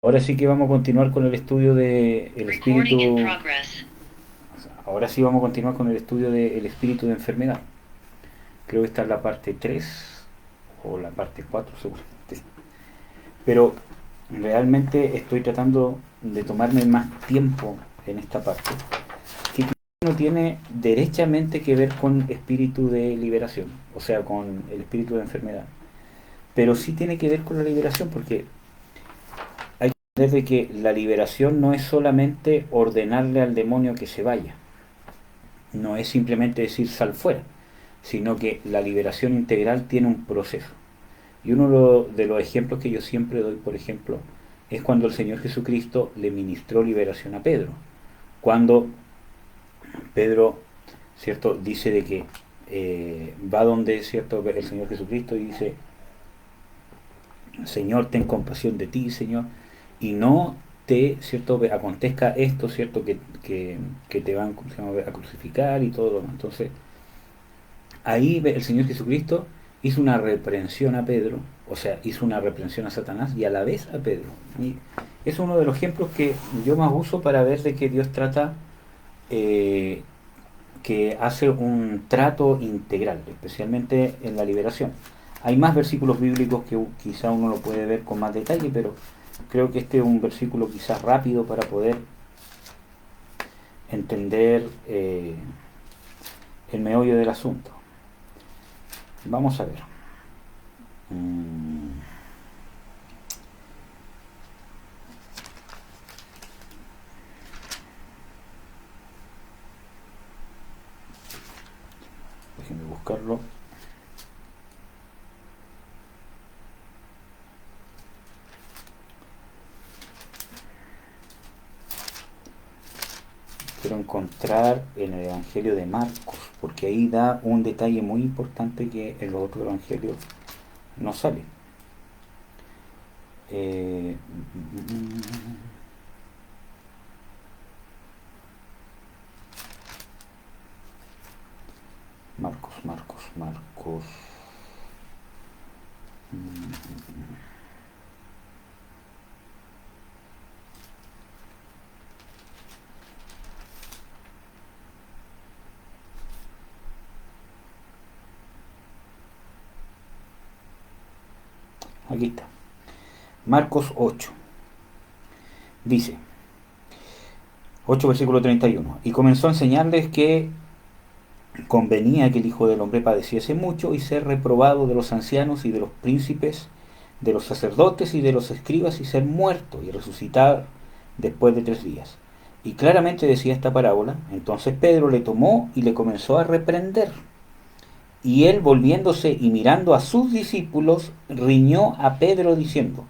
Ahora sí que vamos a continuar con el estudio de el espíritu. Ahora sí vamos a continuar con el estudio del espíritu de enfermedad. Creo que esta es la parte 3 o la parte 4 seguramente. Pero realmente estoy tratando de tomarme más tiempo en esta parte, que no tiene derechamente que ver con espíritu de liberación, o sea, con el espíritu de enfermedad. Pero sí tiene que ver con la liberación, porque hay que entender de que la liberación no es solamente ordenarle al demonio que se vaya, no es simplemente decir sal fuera, sino que la liberación integral tiene un proceso. Y uno de los ejemplos que yo siempre doy, por ejemplo, es cuando el Señor Jesucristo le ministró liberación a Pedro. Cuando Pedro, ¿cierto?, dice de que va donde, ¿cierto?, el Señor Jesucristo y dice, Señor, ten compasión de ti, Señor, y no te, ¿cierto?, acontezca esto, ¿cierto?, que te van, ¿cómo se llama?, a crucificar y todo lo demás. Entonces, ahí el Señor Jesucristo hizo una reprensión a Pedro, o sea, hizo una reprensión a Satanás y a la vez a Pedro. Y es uno de los ejemplos que yo más uso para ver de que Dios trata, eh, que hace un trato integral, especialmente en la liberación. Hay más versículos bíblicos que quizá uno lo puede ver con más detalle, pero creo que este es un versículo quizás rápido para poder entender el meollo del asunto. Vamos a ver. Mm, Déjenme buscarlo. Quiero encontrar en el Evangelio de Marcos, porque ahí da un detalle muy importante que en los otros evangelios no sale. Eh, Marcos, Marcos, Marcos. Aquí está. Marcos 8. Dice, 8 versículo 31. Y comenzó a enseñarles que convenía que el Hijo del Hombre padeciese mucho y ser reprobado de los ancianos y de los príncipes, de los sacerdotes y de los escribas y ser muerto y resucitar después de 3 días. Y claramente decía esta parábola. Entonces Pedro le tomó y le comenzó a reprender. Y él, volviéndose y mirando a sus discípulos, riñó a Pedro diciendo,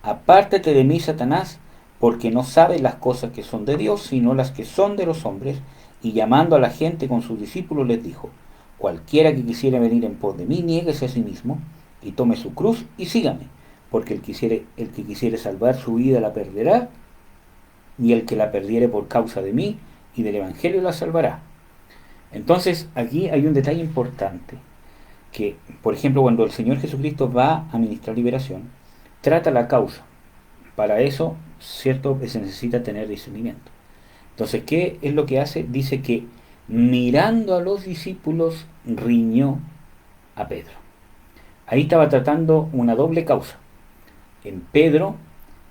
apártate de mí, Satanás, porque no sabes las cosas que son de Dios, sino las que son de los hombres. Y llamando a la gente con sus discípulos les dijo, cualquiera que quisiera venir en pos de mí, niéguese a sí mismo, y tome su cruz y sígame, porque el que quisiere salvar su vida la perderá, y el que la perdiere por causa de mí y del Evangelio la salvará. Entonces aquí hay un detalle importante, que por ejemplo cuando el Señor Jesucristo va a ministrar liberación, trata la causa. Para eso, cierto, se necesita tener discernimiento. Entonces, ¿qué es lo que hace? Dice que mirando a los discípulos riñó a Pedro. Ahí estaba tratando una doble causa. En Pedro,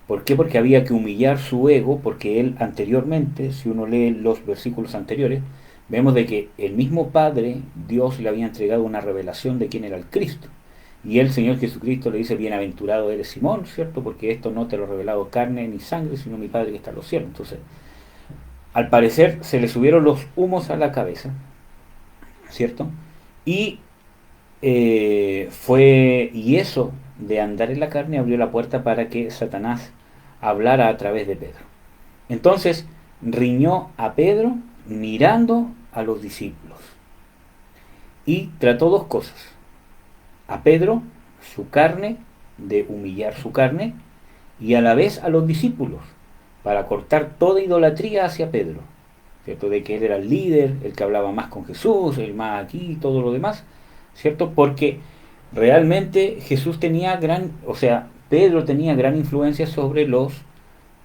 ¿por qué? Porque había que humillar su ego, porque él anteriormente, si uno lee los versículos anteriores, vemos de que el mismo Padre, Dios le había entregado una revelación de quién era el Cristo. Y el Señor Jesucristo le dice, bienaventurado eres Simón, ¿cierto? Porque esto no te lo ha revelado carne ni sangre, sino mi Padre que está en los cielos. Entonces, al parecer se le subieron los humos a la cabeza, ¿cierto? Y y eso de andar en la carne abrió la puerta para que Satanás hablara a través de Pedro. Entonces riñó a Pedro mirando a los discípulos y trató dos cosas. A Pedro, su carne, de humillar su carne, y a la vez a los discípulos, para cortar toda idolatría hacia Pedro, ¿cierto? De que él era el líder, el que hablaba más con Jesús, el más aquí, todo lo demás, ¿cierto? Porque realmente Jesús tenía gran, o sea, Pedro tenía gran influencia sobre los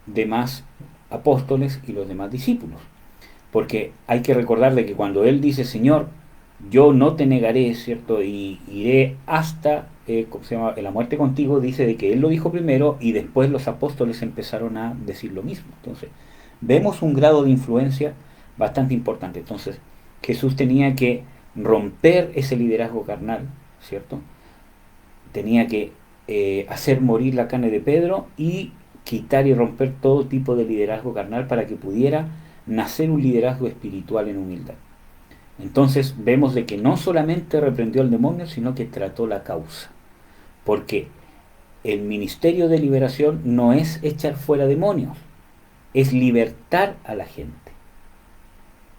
demás apóstoles y los demás discípulos. Porque hay que recordar de que cuando Él dice, Señor, yo no te negaré, ¿cierto? Y iré hasta, ¿cómo se llama?, la muerte contigo, dice de que Él lo dijo primero y después los apóstoles empezaron a decir lo mismo. Entonces, vemos un grado de influencia bastante importante. Entonces, Jesús tenía que romper ese liderazgo carnal, ¿cierto? Tenía que hacer morir la carne de Pedro y quitar y romper todo tipo de liderazgo carnal para que pudiera nacer un liderazgo espiritual en humildad. Entonces vemos de que no solamente reprendió al demonio, sino que trató la causa. Porque el ministerio de liberación no es echar fuera demonios, es libertar a la gente.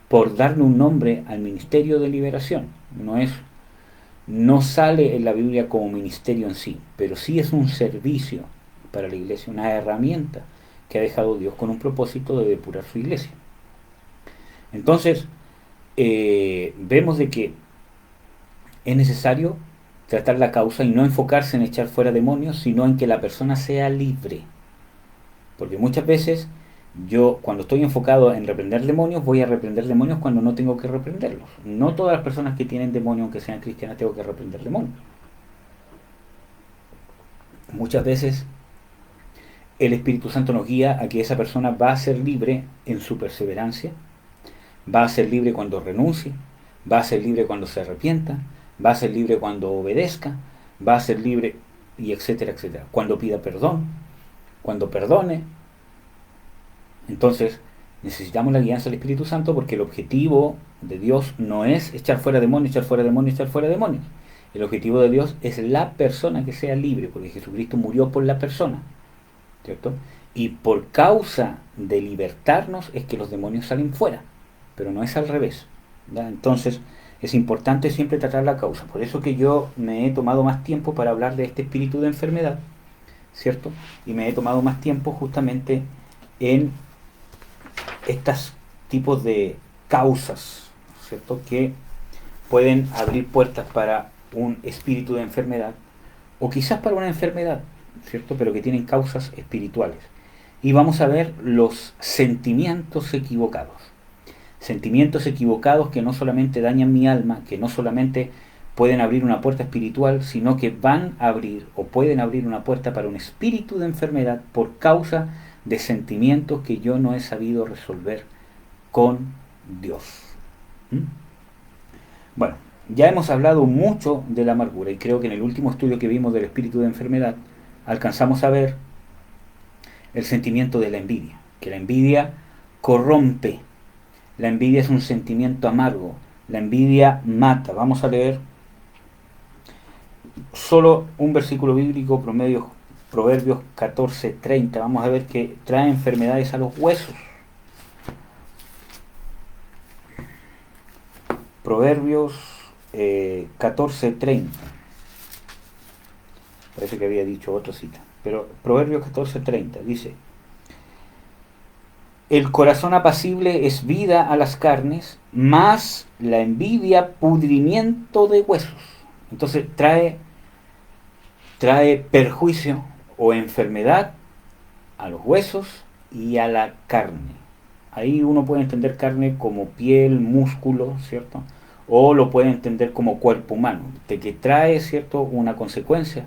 Por darle un nombre al ministerio de liberación. No sale en la Biblia como ministerio en sí, pero sí es un servicio para la iglesia, una herramienta que ha dejado Dios con un propósito de depurar su iglesia. Entonces, vemos de que es necesario tratar la causa y no enfocarse en echar fuera demonios, sino en que la persona sea libre. Porque muchas veces yo, cuando estoy enfocado en reprender demonios, voy a reprender demonios cuando no tengo que reprenderlos. No todas las personas que tienen demonios, aunque sean cristianas, tengo que reprender demonios. Muchas veces el Espíritu Santo nos guía a que esa persona va a ser libre en su perseverancia, va a ser libre cuando renuncie, va a ser libre cuando se arrepienta, va a ser libre cuando obedezca, va a ser libre, y etcétera, etcétera. Cuando pida perdón, cuando perdone. Entonces, necesitamos la guianza del Espíritu Santo porque el objetivo de Dios no es echar fuera demonios, echar fuera demonios, echar fuera demonios. El objetivo de Dios es la persona que sea libre, porque Jesucristo murió por la persona, ¿cierto? Y por causa de libertarnos es que los demonios salen fuera, pero no es al revés, ¿ya? Entonces, es importante siempre tratar la causa. Por eso que yo me he tomado más tiempo para hablar de este espíritu de enfermedad, ¿cierto? Y me he tomado más tiempo justamente en estos tipos de causas, ¿cierto?, que pueden abrir puertas para un espíritu de enfermedad, o quizás para una enfermedad, ¿cierto?, pero que tienen causas espirituales. Y vamos a ver los sentimientos equivocados. Sentimientos equivocados que no solamente dañan mi alma, que no solamente pueden abrir una puerta espiritual, sino que van a abrir o pueden abrir una puerta para un espíritu de enfermedad por causa de sentimientos que yo no he sabido resolver con Dios. ¿Mm? Bueno, ya hemos hablado mucho de la amargura y creo que en el último estudio que vimos del espíritu de enfermedad alcanzamos a ver el sentimiento de la envidia, que la envidia corrompe, la envidia es un sentimiento amargo, la envidia mata. Vamos a leer solo un versículo bíblico, Proverbios 14:30. Vamos a ver que trae enfermedades a los huesos. Proverbios 14:30. Parece que había dicho otra cita. Pero Proverbios 14:30 dice: el corazón apacible es vida a las carnes, mas la envidia pudrimiento de huesos. Entonces trae perjuicio o enfermedad a los huesos y a la carne. Ahí uno puede entender carne como piel, músculo, ¿cierto? O lo puede entender como cuerpo humano, de que trae, ¿cierto?, una consecuencia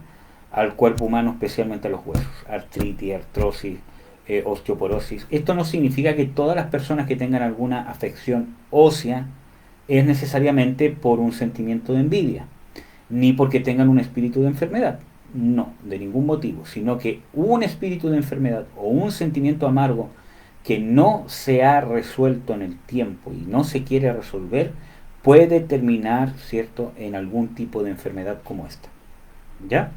al cuerpo humano, especialmente a los huesos, artritis, artrosis, osteoporosis. Esto no significa que todas las personas que tengan alguna afección ósea es necesariamente por un sentimiento de envidia, ni porque tengan un espíritu de enfermedad. No, de ningún motivo, sino que un espíritu de enfermedad o un sentimiento amargo que no se ha resuelto en el tiempo y no se quiere resolver puede terminar, ¿cierto?, en algún tipo de enfermedad como esta. ¿Ya?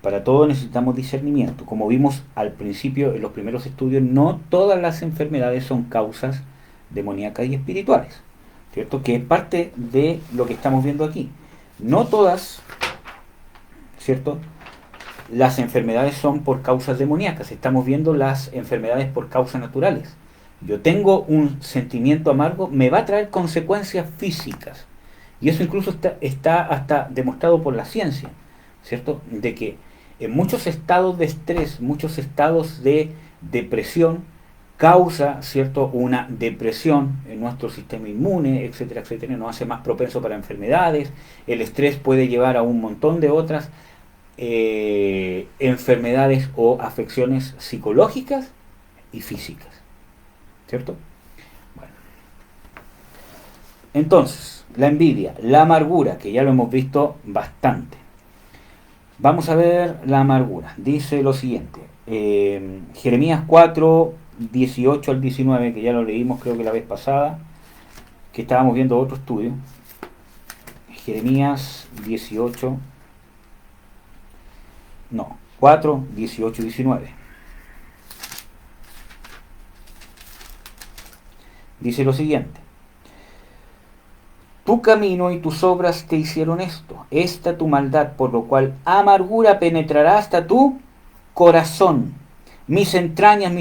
Para todo necesitamos discernimiento. Como vimos al principio en los primeros estudios, no todas las enfermedades son causas demoníacas y espirituales, ¿cierto?, que es parte de lo que estamos viendo aquí. No todas, ¿cierto?, las enfermedades son por causas demoníacas. Estamos viendo las enfermedades por causas naturales. Yo tengo un sentimiento amargo, me va a traer consecuencias físicas. Y eso incluso está hasta demostrado por la ciencia, ¿cierto?, de que en muchos estados de estrés, muchos estados de depresión causa, ¿cierto?, una depresión en nuestro sistema inmune, etcétera, etcétera, nos hace más propenso para enfermedades. El estrés puede llevar a un montón de otras enfermedades o afecciones psicológicas y físicas, ¿cierto? Bueno. Entonces, la envidia, la amargura, que ya lo hemos visto bastante. Vamos a ver la amargura. Dice lo siguiente, Jeremías 4, 18 al 19, que ya lo leímos creo que la vez pasada, que estábamos viendo otro estudio. Jeremías 18, no, 4, 18 y 19. Dice lo siguiente: tu camino y tus obras te hicieron esto, esta tu maldad, por lo cual amargura penetrará hasta tu corazón. Mis entrañas,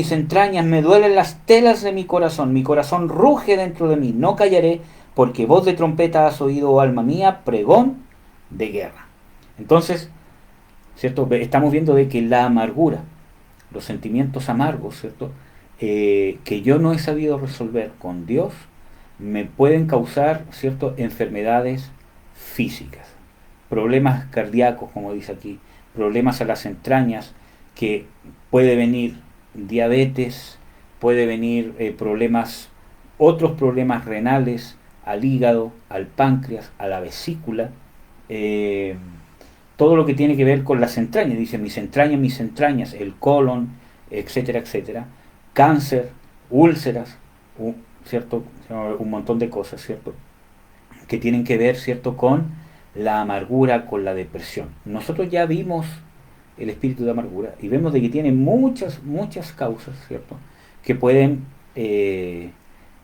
me duelen las telas de mi corazón ruge dentro de mí, no callaré, porque voz de trompeta has oído, oh alma mía, pregón de guerra. Entonces, ¿cierto? Estamos viendo de que la amargura, los sentimientos amargos, ¿cierto?, que yo no he sabido resolver con Dios, me pueden causar, ¿cierto?, enfermedades físicas, problemas cardíacos, como dice aquí, problemas a las entrañas, que puede venir diabetes, puede venir otros problemas renales, al hígado, al páncreas, a la vesícula, todo lo que tiene que ver con las entrañas, dice mis entrañas, el colon, etcétera, etcétera, cáncer, úlceras, ¿cierto? Un montón de cosas, ¿cierto?, que tienen que ver, ¿cierto?, con la amargura, con la depresión. Nosotros ya vimos el espíritu de amargura y vemos de que tiene muchas causas, ¿cierto?, que pueden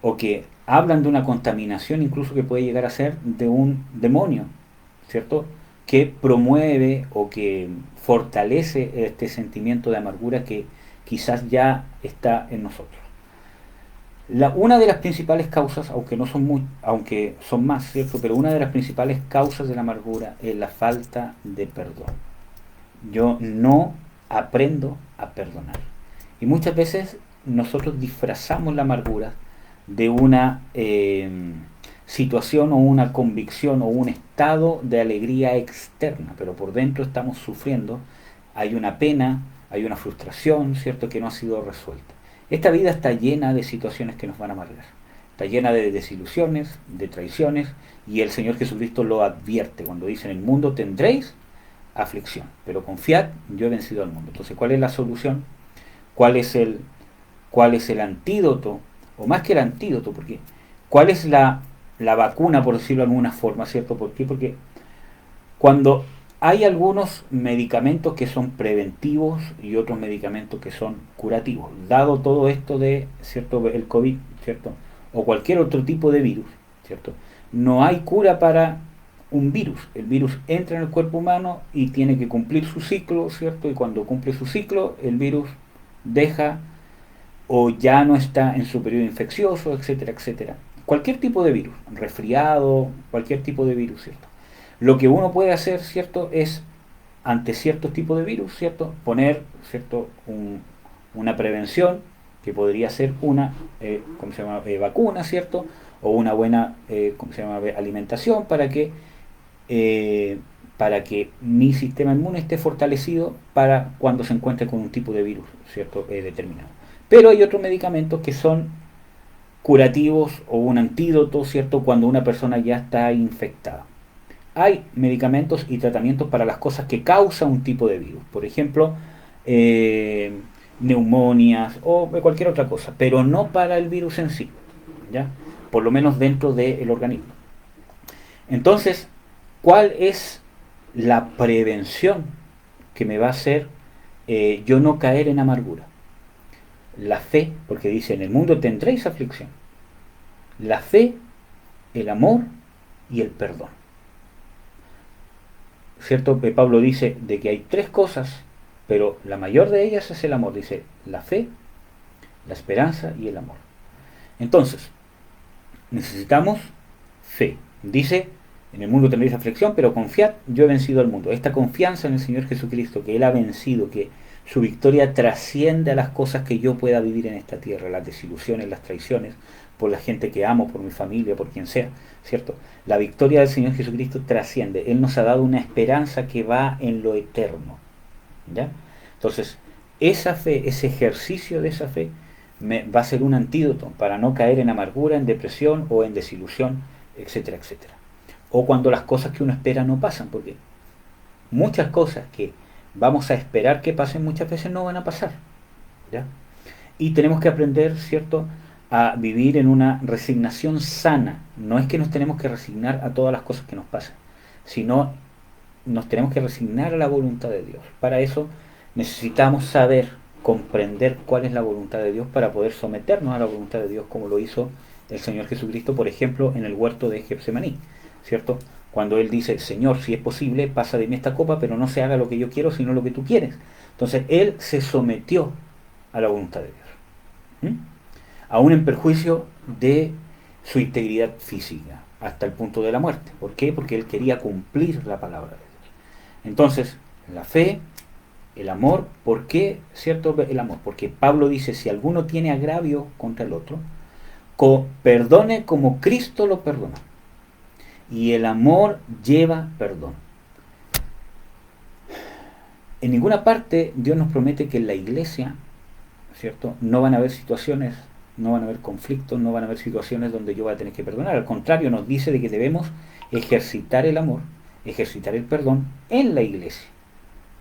o que hablan de una contaminación, incluso que puede llegar a ser de un demonio, ¿cierto?, que promueve o que fortalece este sentimiento de amargura que quizás ya está en nosotros. Una de las principales causas, aunque son más, ¿cierto?, pero una de las principales causas de la amargura es la falta de perdón. Yo no aprendo a perdonar. Y muchas veces nosotros disfrazamos la amargura de una situación o una convicción o un estado de alegría externa, pero por dentro estamos sufriendo, hay una pena, hay una frustración, ¿cierto?, que no ha sido resuelta. Esta vida está llena de situaciones que nos van a amargar, está llena de desilusiones, de traiciones, y el Señor Jesucristo lo advierte cuando dice: en el mundo tendréis aflicción, pero confiad, yo he vencido al mundo. Entonces, ¿cuál es la solución? ¿Cuál es el antídoto? O más que el antídoto, porque ¿cuál es la vacuna, por decirlo de alguna forma, ¿cierto? ¿Por qué? Porque cuando hay algunos medicamentos que son preventivos y otros medicamentos que son curativos, dado todo esto de, ¿cierto?, el COVID, ¿cierto?, o cualquier otro tipo de virus, ¿cierto?, no hay cura para un virus. El virus entra en el cuerpo humano y tiene que cumplir su ciclo, ¿cierto?, y cuando cumple su ciclo, el virus deja o ya no está en su periodo infeccioso, etcétera, etcétera. Cualquier tipo de virus, resfriado, cualquier tipo de virus, ¿cierto? Lo que uno puede hacer, ¿cierto?, es ante ciertos tipos de virus, ¿cierto?, poner, ¿cierto?, una prevención que podría ser una ¿cómo se llama?, vacuna, ¿cierto?, o una buena ¿cómo se llama?, alimentación para que mi sistema inmune esté fortalecido para cuando se encuentre con un tipo de virus, ¿cierto?, determinado. Pero hay otros medicamentos que son curativos o un antídoto, ¿cierto?, cuando una persona ya está infectada. Hay medicamentos y tratamientos para las cosas que causa un tipo de virus, por ejemplo, neumonias o cualquier otra cosa, pero no para el virus en sí, ¿ya?, por lo menos dentro del organismo. Entonces, ¿cuál es la prevención que me va a hacer yo no caer en amargura? La fe, porque dice: en el mundo tendréis aflicción. La fe, el amor y el perdón, ¿cierto? Pablo dice de que hay tres cosas, pero la mayor de ellas es el amor. Dice: la fe, la esperanza y el amor. Entonces, necesitamos fe. Dice: en el mundo tendréis aflicción, pero confiad, yo he vencido al mundo. Esta confianza en el Señor Jesucristo, que Él ha vencido, que Su victoria trasciende a las cosas que yo pueda vivir en esta tierra, las desilusiones, las traiciones, por la gente que amo, por mi familia, por quien sea, ¿cierto? La victoria del Señor Jesucristo trasciende. Él nos ha dado una esperanza que va en lo eterno, ¿ya? Entonces, esa fe, ese ejercicio de esa fe, va a ser un antídoto para no caer en amargura, en depresión o en desilusión, etcétera, etcétera. O cuando las cosas que uno espera no pasan, porque muchas cosas que vamos a esperar que pasen muchas veces no van a pasar, ¿ya? Y tenemos que aprender, ¿cierto?, a vivir en una resignación sana. No es que nos tenemos que resignar a todas las cosas que nos pasan, sino nos tenemos que resignar a la voluntad de Dios. Para eso necesitamos saber, comprender cuál es la voluntad de Dios para poder someternos a la voluntad de Dios, como lo hizo el Señor Jesucristo, por ejemplo, en el huerto de Getsemaní, ¿cierto? Cuando Él dice, Señor, si es posible, pasa de mí esta copa, pero no se haga lo que yo quiero, sino lo que tú quieres. Entonces, Él se sometió a la voluntad de Dios, aún en perjuicio de su integridad física, hasta el punto de la muerte. ¿Por qué? Porque Él quería cumplir la palabra de Dios. Entonces, la fe, el amor, ¿por qué, cierto, el amor? Porque Pablo dice, si alguno tiene agravio contra el otro, perdone como Cristo lo perdonó. Y el amor lleva perdón. En ninguna parte Dios nos promete que en la iglesia, ¿cierto?, no van a haber situaciones, no van a haber conflictos, no van a haber situaciones donde yo voy a tener que perdonar. Al contrario, nos dice de que debemos ejercitar el amor, ejercitar el perdón en la iglesia.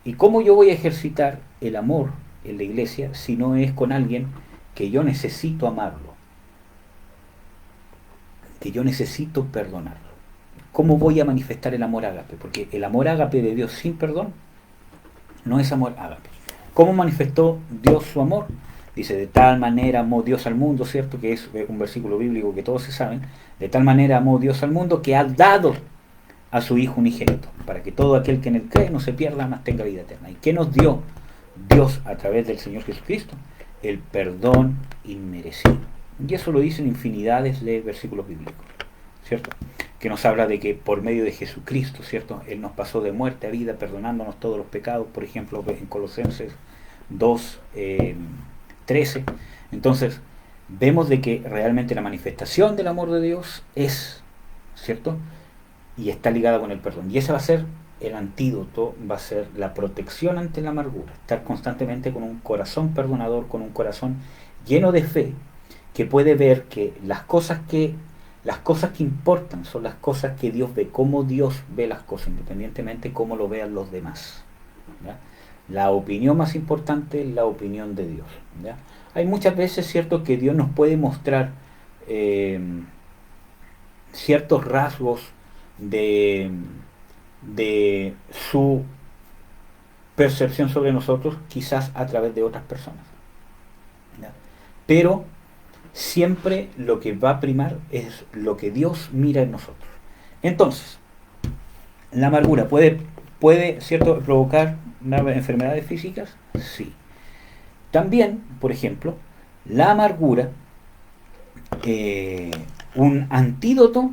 ¿Y cómo yo voy a ejercitar el amor en la iglesia si no es con alguien que yo necesito amarlo, que yo necesito perdonarlo? ¿Cómo voy a manifestar el amor ágape? Porque el amor ágape de Dios sin perdón no es amor ágape. ¿Cómo manifestó Dios su amor? Dice, de tal manera amó Dios al mundo, ¿cierto? Que es un versículo bíblico que todos se saben. De tal manera amó Dios al mundo que ha dado a su Hijo unigénito, para que todo aquel que en él cree no se pierda, mas tenga vida eterna. ¿Y qué nos dio Dios a través del Señor Jesucristo? El perdón inmerecido. Y eso lo dicen infinidades de versículos bíblicos, ¿cierto? Que nos habla de que por medio de Jesucristo, ¿cierto?, Él nos pasó de muerte a vida, perdonándonos todos los pecados, por ejemplo, en Colosenses 2, 13. Entonces, vemos de que realmente la manifestación del amor de Dios es, ¿cierto?, y está ligada con el perdón. Y ese va a ser el antídoto, va a ser la protección ante la amargura. Estar constantemente con un corazón perdonador, con un corazón lleno de fe, que puede ver que las cosas que importan son las cosas que Dios ve, cómo Dios ve las cosas, independientemente de cómo lo vean los demás, ¿ya? La opinión más importante es la opinión de Dios, ¿ya? Hay muchas veces, cierto, que Dios nos puede mostrar ciertos rasgos de su percepción sobre nosotros, quizás a través de otras personas, ¿ya? Pero siempre lo que va a primar es lo que Dios mira en nosotros. Entonces, la amargura puede, ¿cierto?, provocar enfermedades físicas, sí. También, por ejemplo, la amargura, un antídoto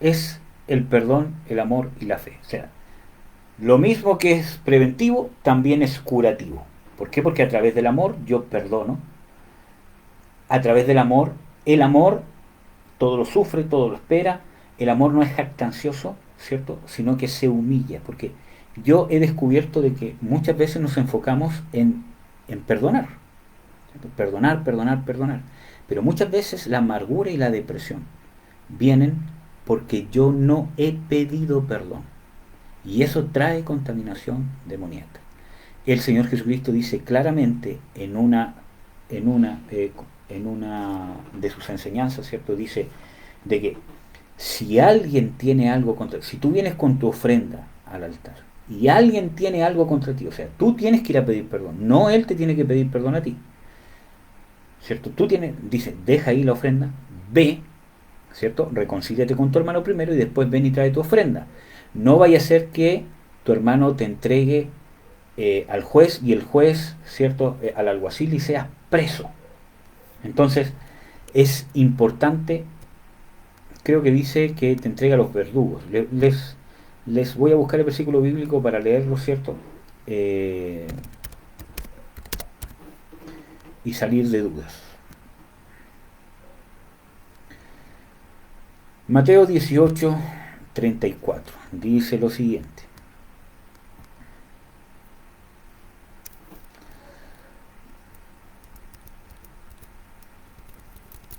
es el perdón, el amor y la fe. O sea, lo mismo que es preventivo, también es curativo. ¿Por qué? Porque a través del amor yo perdono. A través del amor, el amor todo lo sufre, todo lo espera. El amor no es jactancioso, ¿cierto?, sino que se humilla. Porque yo he descubierto de que muchas veces nos enfocamos en perdonar, ¿cierto? Perdonar, perdonar, perdonar. Pero muchas veces la amargura y la depresión vienen porque yo no he pedido perdón. Y eso trae contaminación demoníaca. El Señor Jesucristo dice claramente en una de sus enseñanzas, ¿cierto? Dice de que si alguien tiene algo contra, si tú vienes con tu ofrenda al altar y alguien tiene algo contra ti, o sea, tú tienes que ir a pedir perdón, no él te tiene que pedir perdón a ti, ¿cierto? Dice, deja ahí la ofrenda, ve, ¿cierto?, reconcíliate con tu hermano primero y después ven y trae tu ofrenda. No vaya a ser que tu hermano te entregue al juez y el juez, ¿cierto?, al alguacil y seas preso. Entonces, es importante, creo que dice que te entrega a los verdugos. Les voy a buscar el versículo bíblico para leerlo, ¿cierto? y salir de dudas. Mateo 18:34 dice lo siguiente.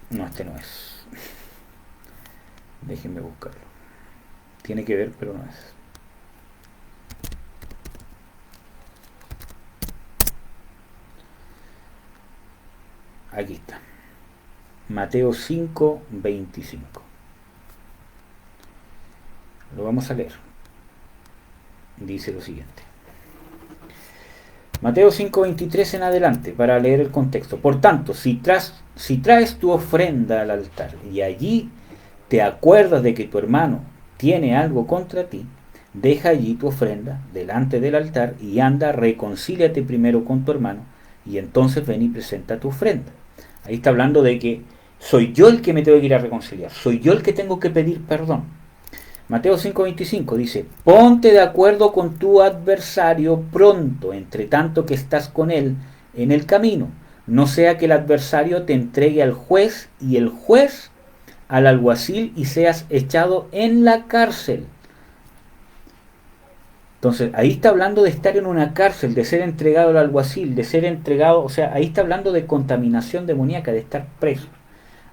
No, este no es. Déjenme buscarlo. Tiene que ver, pero no es. Aquí está. Mateo 5:25. Lo vamos a leer. Dice lo siguiente. Mateo 5:23 en adelante, para leer el contexto. Por tanto, si traes tu ofrenda al altar y allí te acuerdas de que tu hermano tiene algo contra ti, deja allí tu ofrenda delante del altar y anda, reconcíliate primero con tu hermano y entonces ven y presenta tu ofrenda. Ahí está hablando de que soy yo el que me tengo que ir a reconciliar, soy yo el que tengo que pedir perdón. Mateo 5:25 dice, ponte de acuerdo con tu adversario pronto, entre tanto que estás con él en el camino, no sea que el adversario te entregue al juez y el juez al alguacil y seas echado en la cárcel. Entonces, ahí está hablando de estar en una cárcel, de ser entregado al alguacil, de ser entregado, o sea, ahí está hablando de contaminación demoníaca, de estar preso.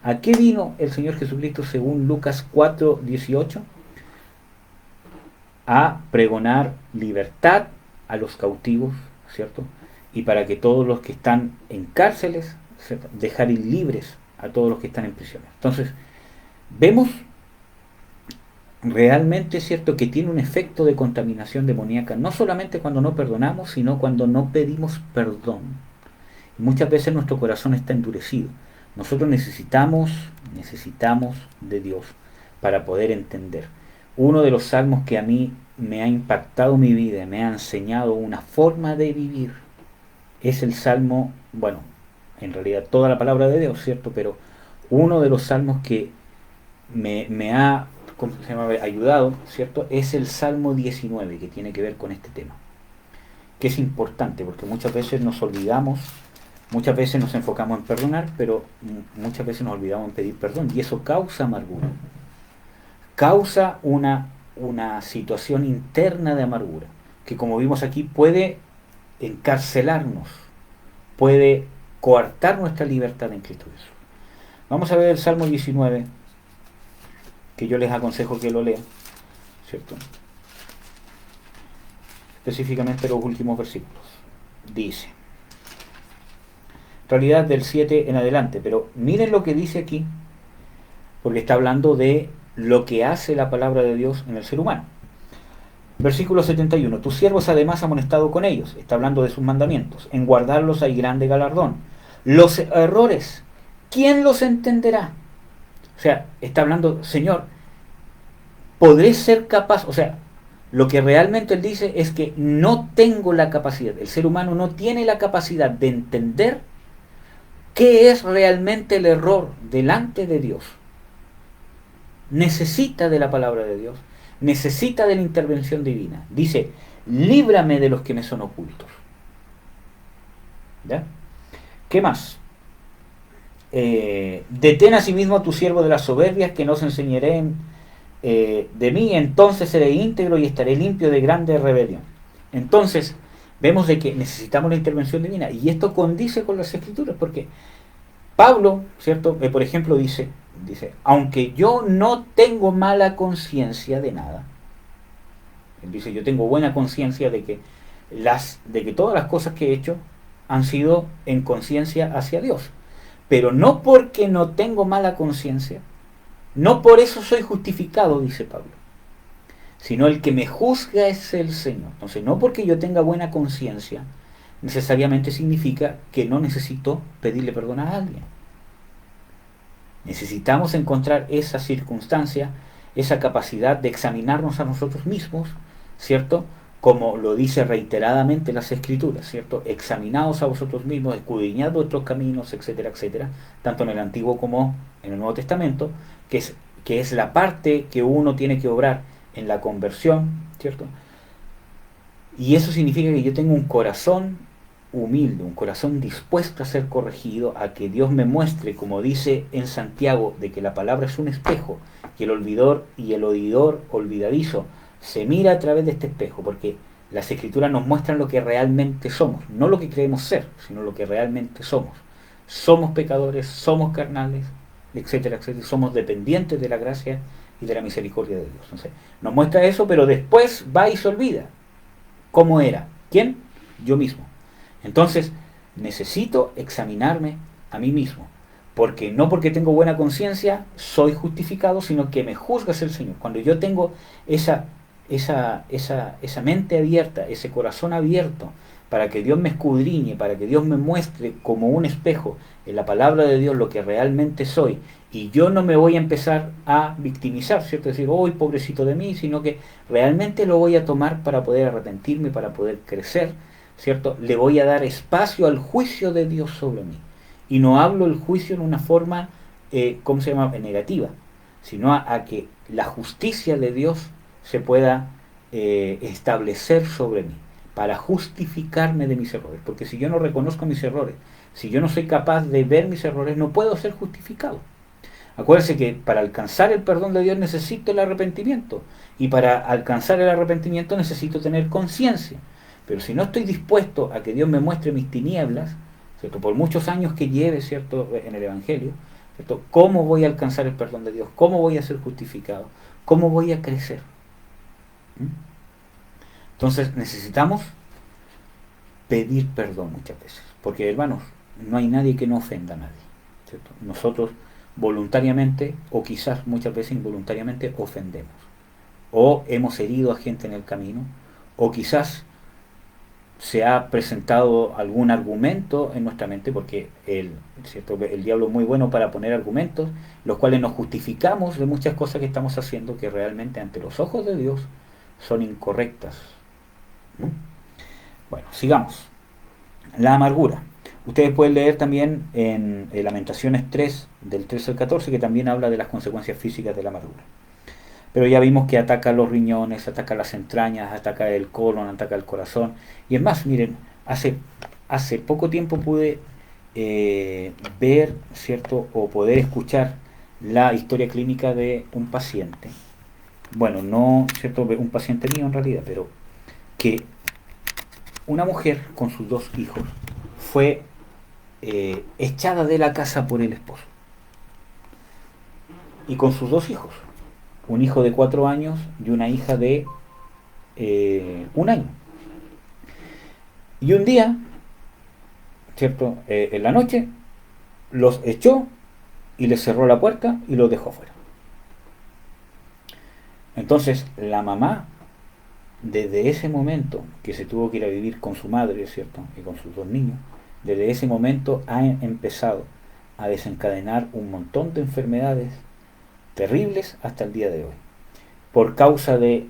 ¿A qué vino el Señor Jesucristo según Lucas 4:18? A pregonar libertad a los cautivos, ¿cierto? Y para que todos los que están en cárceles, ¿cierto?, dejar ir libres a todos los que están en prisiones. Entonces, vemos realmente, ¿cierto?, que tiene un efecto de contaminación demoníaca, no solamente cuando no perdonamos, sino cuando no pedimos perdón. Muchas veces nuestro corazón está endurecido. Nosotros necesitamos de Dios para poder entender. Uno de los salmos que a mí me ha impactado mi vida, me ha enseñado una forma de vivir, es el salmo, bueno, en realidad toda la palabra de Dios, ¿cierto? Pero uno de los salmos que me ha, ¿cómo se llama?, ayudado, ¿cierto?, es el Salmo 19, que tiene que ver con este tema. Que es importante, porque muchas veces nos olvidamos, muchas veces nos enfocamos en perdonar, pero muchas veces nos olvidamos en pedir perdón, y eso causa amargura. Causa una situación interna de amargura, que como vimos aquí puede encarcelarnos, puede coartar nuestra libertad en Cristo Jesús. Vamos a ver el Salmo 19, que yo les aconsejo que lo lean, ¿cierto? Específicamente los últimos versículos. Dice, en realidad del 7 en adelante, pero miren lo que dice aquí, porque está hablando de lo que hace la palabra de Dios en el ser humano. Versículo 71. Tus siervos además amonestado con ellos, está hablando de sus mandamientos, en guardarlos hay grande galardón. Los errores, ¿quién los entenderá? O sea, está hablando, Señor, podré ser capaz, o sea, lo que realmente él dice es que no tengo la capacidad, el ser humano no tiene la capacidad de entender qué es realmente el error delante de Dios. Necesita de la palabra de Dios, necesita de la intervención divina. Dice, líbrame de los que me son ocultos. ¿Ya? ¿Qué más? Detén a sí mismo a tu siervo de las soberbias, que no se enseñaré de mí, entonces seré íntegro y estaré limpio de grande rebelión. Entonces, vemos de que necesitamos la intervención divina, y esto condice con las Escrituras, porque Pablo, ¿cierto?, por ejemplo, dice, aunque yo no tengo mala conciencia de nada, él dice, yo tengo buena conciencia de que todas las cosas que he hecho han sido en conciencia hacia Dios, pero no porque no tengo mala conciencia, no por eso soy justificado, dice Pablo, sino el que me juzga es el Señor. Entonces, no porque yo tenga buena conciencia necesariamente significa que no necesito pedirle perdón a alguien. Necesitamos encontrar esa circunstancia, esa capacidad de examinarnos a nosotros mismos, ¿cierto? Como lo dice reiteradamente las Escrituras, ¿cierto? Examinaos a vosotros mismos, escudriñad vuestros caminos, etcétera, etcétera, tanto en el Antiguo como en el Nuevo Testamento, que es la parte que uno tiene que obrar en la conversión, ¿cierto? Y eso significa que yo tengo un corazón humilde, un corazón dispuesto a ser corregido, a que Dios me muestre, como dice en Santiago, de que la palabra es un espejo, que el olvidor y el oidor olvidadizo se mira a través de este espejo, porque las escrituras nos muestran lo que realmente somos, no lo que creemos ser, sino lo que realmente somos. Somos pecadores, somos carnales, etcétera, etcétera, somos dependientes de la gracia y de la misericordia de Dios. Entonces, nos muestra eso, pero después va y se olvida. ¿Cómo era? ¿Quién? Yo mismo. Entonces, necesito examinarme a mí mismo. Porque no porque tengo buena conciencia soy justificado, sino que me juzga el Señor. Cuando yo tengo esa mente abierta, ese corazón abierto, para que Dios me escudriñe, para que Dios me muestre como un espejo en la palabra de Dios lo que realmente soy, y yo no me voy a empezar a victimizar, ¿cierto? Decir, ¡ay, pobrecito de mí! Sino que realmente lo voy a tomar para poder arrepentirme, para poder crecer, ¿cierto? Le voy a dar espacio al juicio de Dios sobre mí. Y no hablo el juicio en una forma, ¿cómo se llama?, negativa, sino a que la justicia de Dios se pueda establecer sobre mí, para justificarme de mis errores. Porque si yo no reconozco mis errores, si yo no soy capaz de ver mis errores, no puedo ser justificado. Acuérdense que para alcanzar el perdón de Dios necesito el arrepentimiento. Y para alcanzar el arrepentimiento necesito tener conciencia. Pero si no estoy dispuesto a que Dios me muestre mis tinieblas, ¿cierto?, por muchos años que lleve, ¿cierto?, en el Evangelio, ¿cierto?, ¿cómo voy a alcanzar el perdón de Dios? ¿Cómo voy a ser justificado? ¿Cómo voy a crecer? ¿Mm? Entonces necesitamos pedir perdón muchas veces. Porque, hermanos, no hay nadie que no ofenda a nadie, ¿cierto? Nosotros voluntariamente, o quizás muchas veces involuntariamente, ofendemos. O hemos herido a gente en el camino, o quizás se ha presentado algún argumento en nuestra mente, porque ¿cierto?, el diablo es muy bueno para poner argumentos, los cuales nos justificamos de muchas cosas que estamos haciendo que realmente ante los ojos de Dios son incorrectas. ¿Mm? Bueno, sigamos. La amargura. Ustedes pueden leer también en Lamentaciones 3, del 13 al 14, que también habla de las consecuencias físicas de la amargura. Pero ya vimos que ataca los riñones, ataca las entrañas, ataca el colon, ataca el corazón. Y es más, miren, hace poco tiempo pude ver, ¿cierto?, o poder escuchar la historia clínica de un paciente. Bueno, no, ¿cierto?, un paciente mío en realidad, pero que una mujer con sus 2 hijos fue echada de la casa por el esposo. Y con sus 2 hijos. Un hijo de 4 años y una hija de 1 año. Y un día, ¿cierto?, en la noche, los echó y les cerró la puerta y los dejó afuera. Entonces, la mamá, desde ese momento que se tuvo que ir a vivir con su madre, ¿cierto?, y con sus 2 niños, desde ese momento ha empezado a desencadenar un montón de enfermedades terribles hasta el día de hoy, por causa de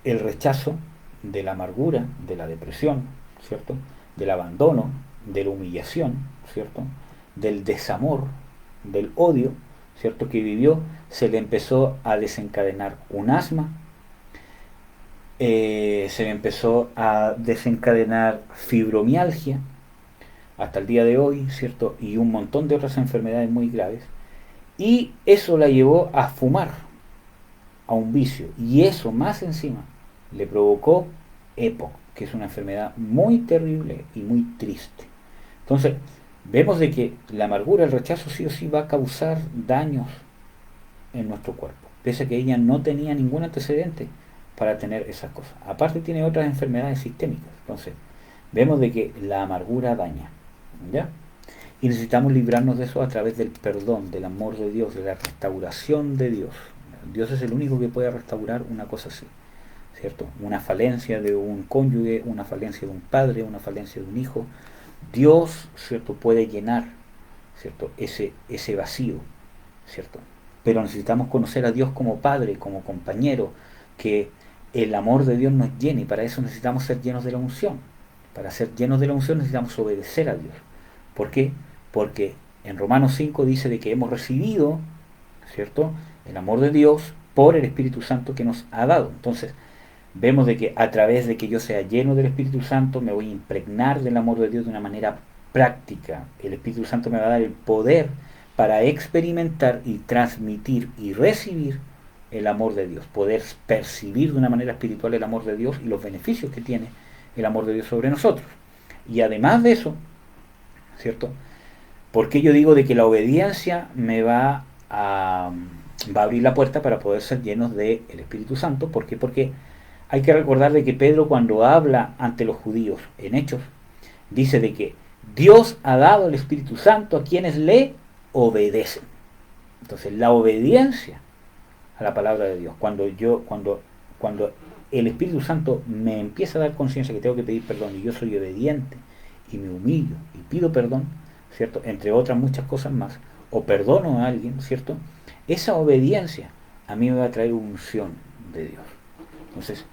el rechazo, de la amargura, de la depresión, ¿cierto?, del abandono, de la humillación, ¿cierto?, del desamor, del odio, ¿cierto?, que vivió. Se le empezó a desencadenar un asma, se le empezó a desencadenar fibromialgia hasta el día de hoy, ¿cierto?, y un montón de otras enfermedades muy graves. Y eso la llevó a fumar, a un vicio, y eso más encima le provocó EPOC, que es una enfermedad muy terrible y muy triste. Entonces, vemos de que la amargura, el rechazo, sí o sí va a causar daños en nuestro cuerpo, pese a que ella no tenía ningún antecedente para tener esas cosas. Aparte tiene otras enfermedades sistémicas. Entonces, vemos de que la amargura daña, ¿ya? Y necesitamos librarnos de eso a través del perdón, del amor de Dios, de la restauración de Dios. Dios es el único que puede restaurar una cosa así, ¿cierto? Una falencia de un cónyuge, una falencia de un padre, una falencia de un hijo. Dios, ¿cierto?, puede llenar, ¿cierto?, ese vacío, ¿cierto? Pero necesitamos conocer a Dios como Padre, como compañero, que el amor de Dios nos llene, y para eso necesitamos ser llenos de la unción. Para ser llenos de la unción necesitamos obedecer a Dios. ¿Por qué? Porque en Romanos 5 dice de que hemos recibido, ¿cierto?, el amor de Dios por el Espíritu Santo que nos ha dado. Entonces, vemos de que a través de que yo sea lleno del Espíritu Santo me voy a impregnar del amor de Dios de una manera práctica. El Espíritu Santo me va a dar el poder para experimentar y transmitir y recibir el amor de Dios, poder percibir de una manera espiritual el amor de Dios y los beneficios que tiene el amor de Dios sobre nosotros. Y además de eso, ¿cierto? Porque yo digo de que la obediencia me va a abrir la puerta para poder ser llenos del Espíritu Santo. ¿Por qué? Porque hay que recordar de que Pedro, cuando habla ante los judíos en Hechos, dice de que Dios ha dado el Espíritu Santo a quienes le obedecen. Entonces la obediencia a la palabra de Dios, cuando el Espíritu Santo me empieza a dar conciencia que tengo que pedir perdón y yo soy obediente y me humillo y pido perdón, ¿cierto? Entre otras muchas cosas más, o perdono a alguien, ¿cierto? Esa obediencia a mí me va a traer unción de Dios. Entonces,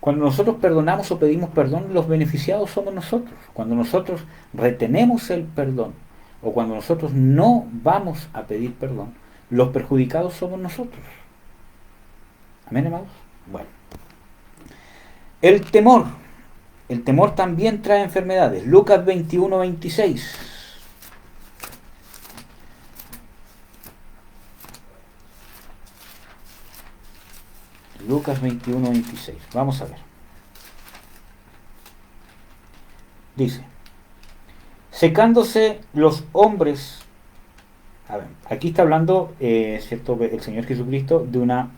cuando nosotros perdonamos o pedimos perdón, los beneficiados somos nosotros. Cuando nosotros retenemos el perdón o cuando nosotros no vamos a pedir perdón, los perjudicados somos nosotros. ¿Amén, hermanos? Bueno. El temor. El temor también trae enfermedades. Lucas 21:26. Lucas 21:26. Vamos a ver. Dice, secándose los hombres. A ver, aquí está hablando, ¿cierto? El Señor Jesucristo de una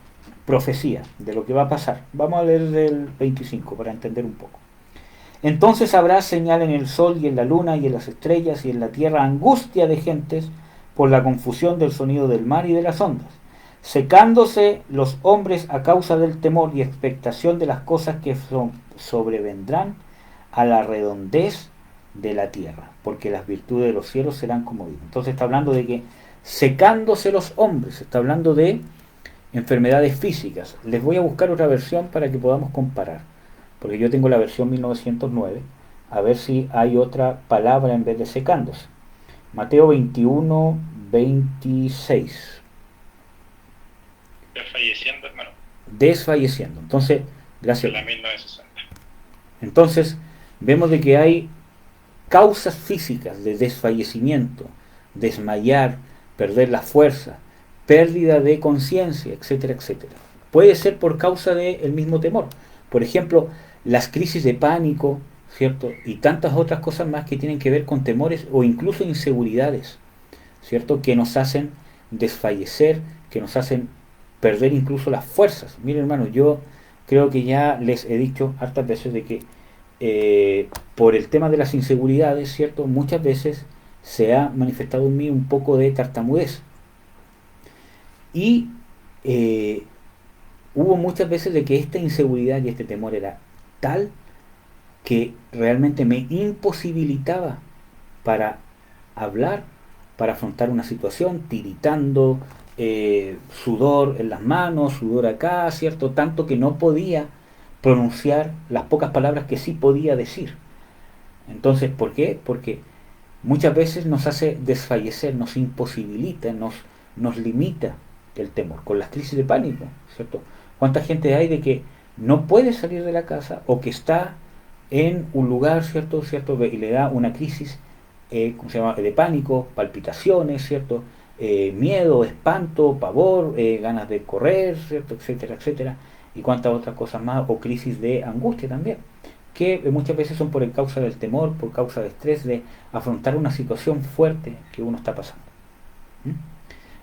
profecía, de lo que va a pasar. Vamos a leer del 25 para entender un poco. Entonces habrá señal en el sol y en la luna y en las estrellas y en la tierra angustia de gentes por la confusión del sonido del mar y de las ondas, secándose los hombres a causa del temor y expectación de las cosas que sobrevendrán a la redondez de la tierra, porque las virtudes de los cielos serán como vino. Entonces está hablando de que secándose los hombres, está hablando de enfermedades físicas. Les voy a buscar otra versión para que podamos comparar, porque yo tengo la versión 1909, a ver si hay otra palabra en vez de secándose. Mateo 21:26. Desfalleciendo, hermano. Desfalleciendo. Entonces, gracias. La 1960. Entonces, vemos de que hay causas físicas de desfallecimiento, desmayar, perder la fuerza, pérdida de conciencia, etcétera, etcétera. Puede ser por causa del mismo temor. Por ejemplo, las crisis de pánico, ¿cierto? Y tantas otras cosas más que tienen que ver con temores o incluso inseguridades, ¿cierto? Que nos hacen desfallecer, que nos hacen perder incluso las fuerzas. Miren, hermano, yo creo que ya les he dicho hartas veces de que por el tema de las inseguridades, ¿cierto? Muchas veces se ha manifestado en mí un poco de tartamudez. Y hubo muchas veces de que esta inseguridad y este temor era tal que realmente me imposibilitaba para hablar, para afrontar una situación, tiritando, sudor en las manos, sudor acá, ¿cierto? Tanto que no podía pronunciar las pocas palabras que sí podía decir. Entonces, ¿por qué? Porque muchas veces nos hace desfallecer, nos imposibilita, nos limita el temor. Con las crisis de pánico, ¿cierto? ¿Cuánta gente hay de que no puede salir de la casa o que está en un lugar, ¿cierto? Y le da una crisis, ¿cómo se llama? De pánico, palpitaciones, ¿cierto? Miedo, espanto, pavor, ganas de correr, ¿cierto? Etcétera, etcétera. Y cuántas otras cosas más, o crisis de angustia también, que muchas veces son por causa del temor, por causa de estrés, de afrontar una situación fuerte que uno está pasando.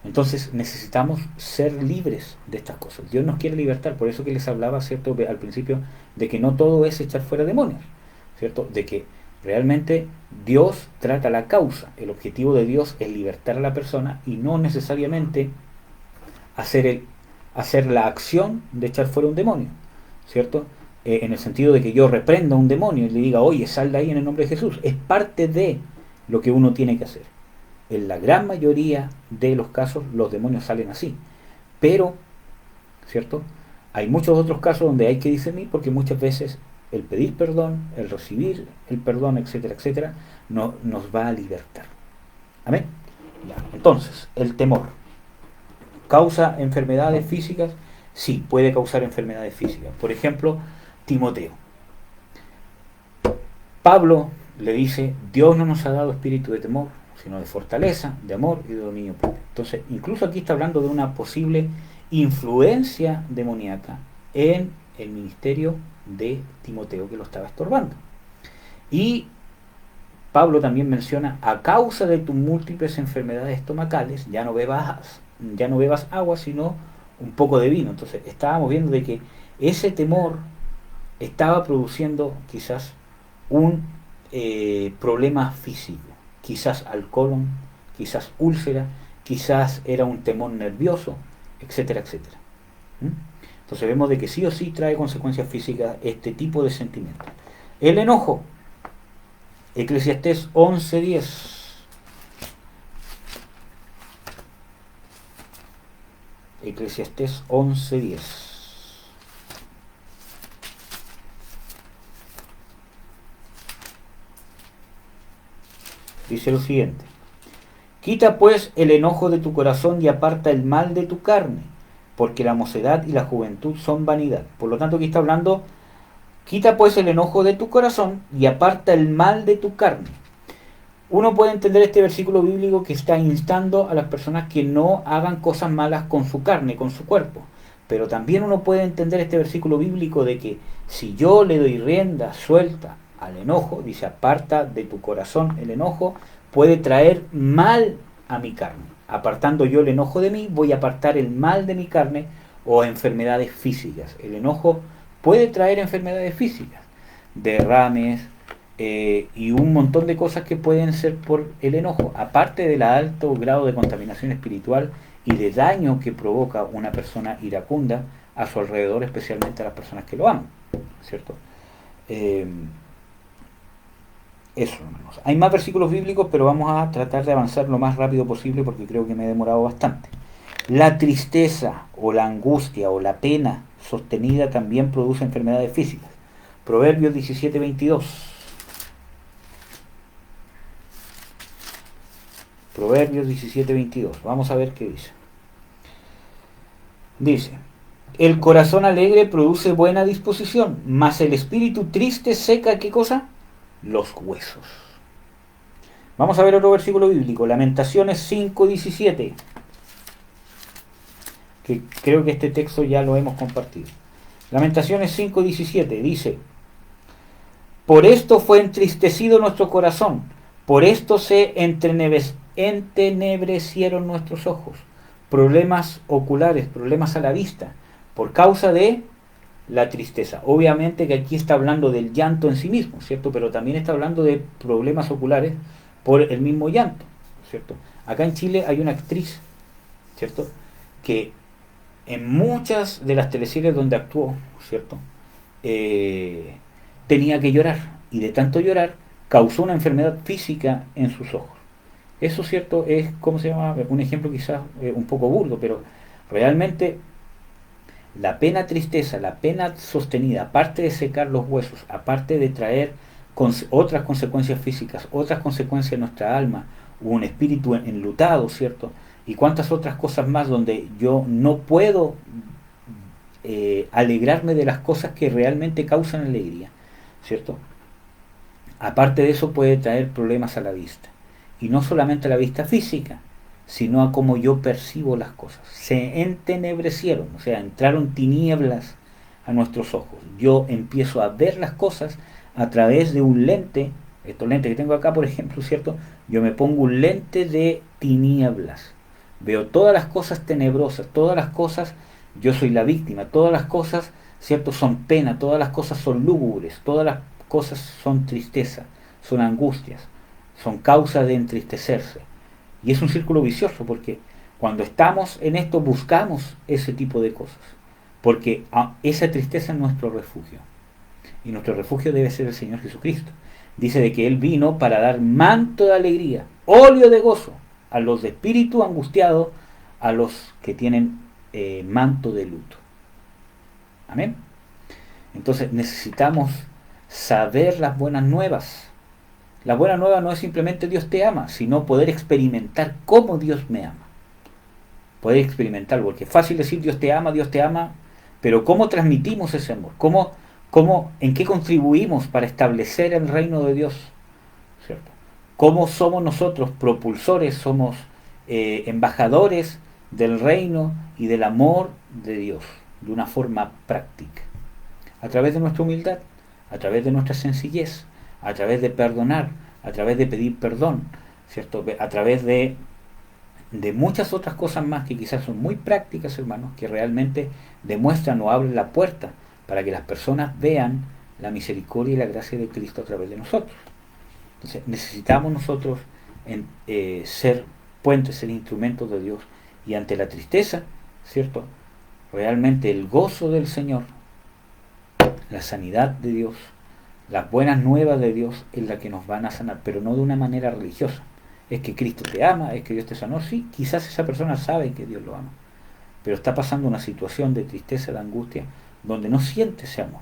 Entonces necesitamos ser libres de estas cosas. Dios nos quiere libertar, por eso que les hablaba, ¿cierto?, al principio, de que no todo es echar fuera demonios, ¿cierto?, de que realmente Dios trata la causa. El objetivo de Dios es libertar a la persona y no necesariamente hacer la acción de echar fuera un demonio, ¿cierto? En el sentido de que yo reprenda a un demonio y le diga, oye, sal de ahí en el nombre de Jesús. Es parte de lo que uno tiene que hacer. En la gran mayoría de los casos los demonios salen así. Pero, ¿cierto? Hay muchos otros casos donde hay que discernir, porque muchas veces el pedir perdón, el recibir el perdón, etcétera, etcétera, nos va a libertar. ¿Amén? Ya. Entonces, el temor causa enfermedades físicas, Sí, puede causar enfermedades físicas. Por ejemplo, Timoteo. Pablo le dice, Dios no nos ha dado espíritu de temor, sino de fortaleza, de amor y de dominio propio. Entonces, incluso aquí está hablando de una posible influencia demoníaca en el ministerio de Timoteo que lo estaba estorbando. Y Pablo también menciona, a causa de tus múltiples enfermedades estomacales, ya no bebas agua, sino un poco de vino. Entonces, estábamos viendo de que ese temor estaba produciendo quizás un problema físico, quizás al colon, quizás úlcera, quizás era un temor nervioso, etcétera, etcétera. ¿Mm? Entonces vemos de que sí o sí trae consecuencias físicas este tipo de sentimiento. El enojo, Eclesiastés 11:10. Eclesiastés 11:10. Dice lo siguiente: quita pues el enojo de tu corazón y aparta el mal de tu carne, porque la mocedad y la juventud son vanidad. Por lo tanto, aquí está hablando, quita pues el enojo de tu corazón y aparta el mal de tu carne. Uno puede entender este versículo bíblico que está instando a las personas que no hagan cosas malas con su carne, con su cuerpo. Pero también uno puede entender este versículo bíblico de que si yo le doy rienda suelta al enojo, dice aparta de tu corazón el enojo, puede traer mal a mi carne. Apartando yo el enojo de mí, voy a apartar el mal de mi carne o enfermedades físicas. El enojo puede traer enfermedades físicas, derrames, y un montón de cosas que pueden ser por el enojo, aparte del alto grado de contaminación espiritual y de daño que provoca una persona iracunda a su alrededor, especialmente a las personas que lo aman, ¿cierto? Eso, hermanos. Hay más versículos bíblicos, pero vamos a tratar de avanzar lo más rápido posible porque creo que me he demorado bastante. La tristeza o la angustia o la pena sostenida también produce enfermedades físicas. Proverbios 17:22. Proverbios 17:22. Vamos a ver qué dice. Dice, el corazón alegre produce buena disposición, mas el espíritu triste seca, ¿qué cosa? Los huesos. Vamos a ver otro versículo bíblico, Lamentaciones 5:17, que creo que este texto ya lo hemos compartido. Lamentaciones 5:17 dice, por esto fue entristecido nuestro corazón, por esto se entenebrecieron nuestros ojos, problemas oculares, problemas a la vista, por causa de la tristeza. Obviamente que aquí está hablando del llanto en sí mismo, ¿cierto? Pero también está hablando de problemas oculares por el mismo llanto, ¿cierto? Acá en Chile hay una actriz, ¿cierto? Que en muchas de las teleseries donde actuó, ¿cierto? Tenía que llorar, y de tanto llorar causó una enfermedad física en sus ojos. Eso, cierto, es, ¿cómo se llama? Un ejemplo quizás un poco burdo, pero realmente la pena tristeza, la pena sostenida, aparte de secar los huesos, aparte de traer otras consecuencias físicas, otras consecuencias en nuestra alma, un espíritu enlutado, ¿cierto? Y cuántas otras cosas más donde yo no puedo alegrarme de las cosas que realmente causan alegría, ¿cierto? Aparte de eso puede traer problemas a la vista. Y no solamente a la vista física, sino a cómo yo percibo las cosas. Se entenebrecieron, o sea, entraron tinieblas a nuestros ojos. Yo empiezo a ver las cosas a través de un lente, estos lentes que tengo acá, por ejemplo, ¿cierto? Yo me pongo un lente de tinieblas. Veo todas las cosas tenebrosas, todas las cosas, yo soy la víctima, todas las cosas, ¿cierto? Son pena, todas las cosas son lúgubres, todas las cosas son tristeza, son angustias, son causa de entristecerse. Y es un círculo vicioso porque cuando estamos en esto buscamos ese tipo de cosas. Porque esa tristeza es nuestro refugio. Y nuestro refugio debe ser el Señor Jesucristo. Dice de que Él vino para dar manto de alegría, óleo de gozo a los de espíritu angustiado, a los que tienen manto de luto. Amén. Entonces necesitamos saber las buenas nuevas. La buena nueva no es simplemente Dios te ama, sino poder experimentar cómo Dios me ama. Poder experimentar, porque es fácil decir Dios te ama, Pero ¿cómo transmitimos ese amor? ¿En qué contribuimos para establecer el reino de Dios? ¿Cierto? ¿Cómo somos nosotros propulsores, somos embajadores del reino y del amor de Dios de una forma práctica? A través de nuestra humildad, a través de nuestra sencillez, a través de perdonar, a través de pedir perdón, ¿cierto? A través de muchas otras cosas más que quizás son muy prácticas, hermanos, que realmente demuestran o abren la puerta para que las personas vean la misericordia y la gracia de Cristo a través de nosotros. Entonces necesitamos nosotros ser puentes, ser instrumentos de Dios, y ante la tristeza, ¿cierto? Realmente el gozo del Señor, la sanidad de Dios, las buenas nuevas de Dios es la que nos van a sanar, pero no de una manera religiosa. Es que Cristo te ama, es que Dios te sanó. Sí, quizás esa persona sabe que Dios lo ama, pero está pasando una situación de tristeza, de angustia, donde no siente ese amor.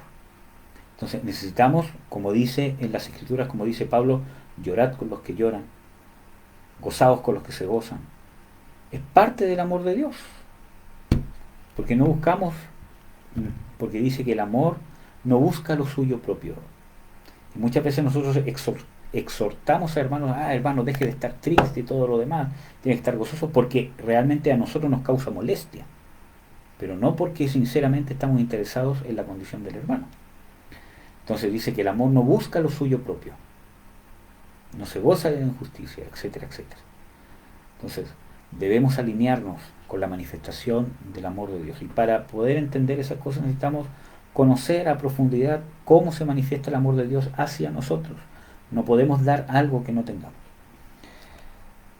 Entonces necesitamos, como dice en las Escrituras, como dice Pablo, llorad con los que lloran, gozaos con los que se gozan. Es parte del amor de Dios, porque no buscamos, porque dice que el amor no busca lo suyo propio. Y muchas veces nosotros exhortamos a hermanos, hermano, deje de estar triste y todo lo demás, tiene que estar gozoso, porque realmente a nosotros nos causa molestia, pero no porque sinceramente estamos interesados en la condición del hermano. Entonces dice que el amor no busca lo suyo propio, no se goza de la injusticia, etcétera, etcétera. Entonces debemos alinearnos con la manifestación del amor de Dios, y para poder entender esas cosas necesitamos conocer a profundidad cómo se manifiesta el amor de Dios hacia nosotros. No podemos dar algo que no tengamos.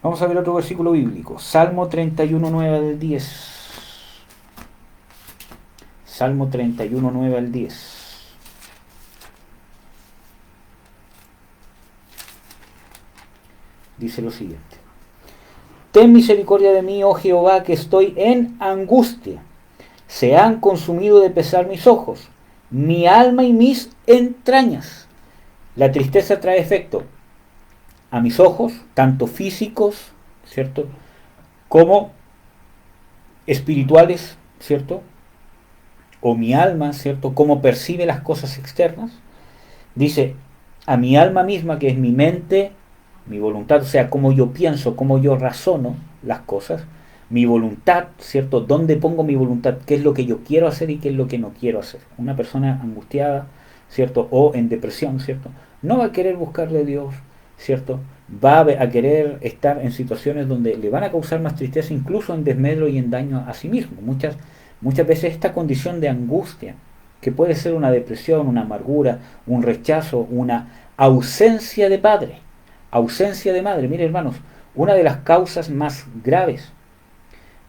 Vamos a ver otro versículo bíblico, Salmo 31, 9 al 10. Salmo 31, 9 al 10. Dice lo siguiente: Ten misericordia de mí, oh Jehová, que estoy en angustia. Se han consumido de pesar mis ojos, mi alma y mis entrañas. La tristeza trae efecto a mis ojos, tanto físicos, ¿cierto?, como espirituales, ¿cierto?, o mi alma, ¿cierto?, cómo percibe las cosas externas. Dice, a mi alma misma, que es mi mente, mi voluntad, o sea, cómo yo pienso, cómo yo razono las cosas, mi voluntad, ¿cierto?, dónde pongo mi voluntad, qué es lo que yo quiero hacer y qué es lo que no quiero hacer. Una persona angustiada, ¿cierto?, o en depresión, ¿cierto?, no va a querer buscar de Dios, ¿cierto?, va a querer estar en situaciones donde le van a causar más tristeza, incluso en desmedro y en daño a sí mismo. Muchas veces esta condición de angustia, que puede ser una depresión, una amargura, un rechazo, una ausencia de padre, ausencia de madre. Mire, hermanos, una de las causas más graves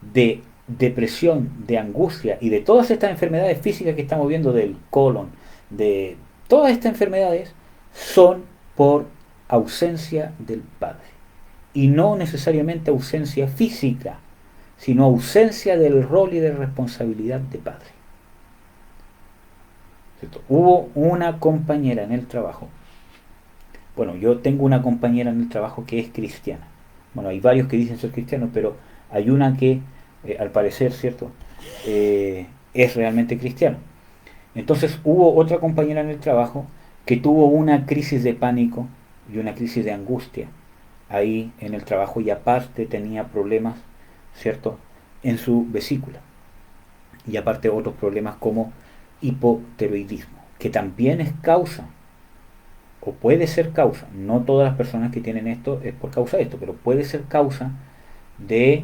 de depresión, de angustia y de todas estas enfermedades físicas que estamos viendo, del colon, de todas estas enfermedades, son por ausencia del padre. Y no necesariamente ausencia física, sino ausencia del rol y de responsabilidad de padre. ¿Cierto? Hubo una compañera en el trabajo. Bueno, yo tengo una compañera en el trabajo que es cristiana. Bueno, hay varios que dicen ser cristianos, pero hay una que, al parecer, ¿cierto?, es realmente cristiana. Entonces hubo otra compañera en el trabajo que tuvo una crisis de pánico y una crisis de angustia ahí en el trabajo, y aparte tenía problemas, ¿cierto?, en su vesícula, y aparte otros problemas como hipotiroidismo, que también es causa, o puede ser causa, no todas las personas que tienen esto es por causa de esto, pero puede ser causa de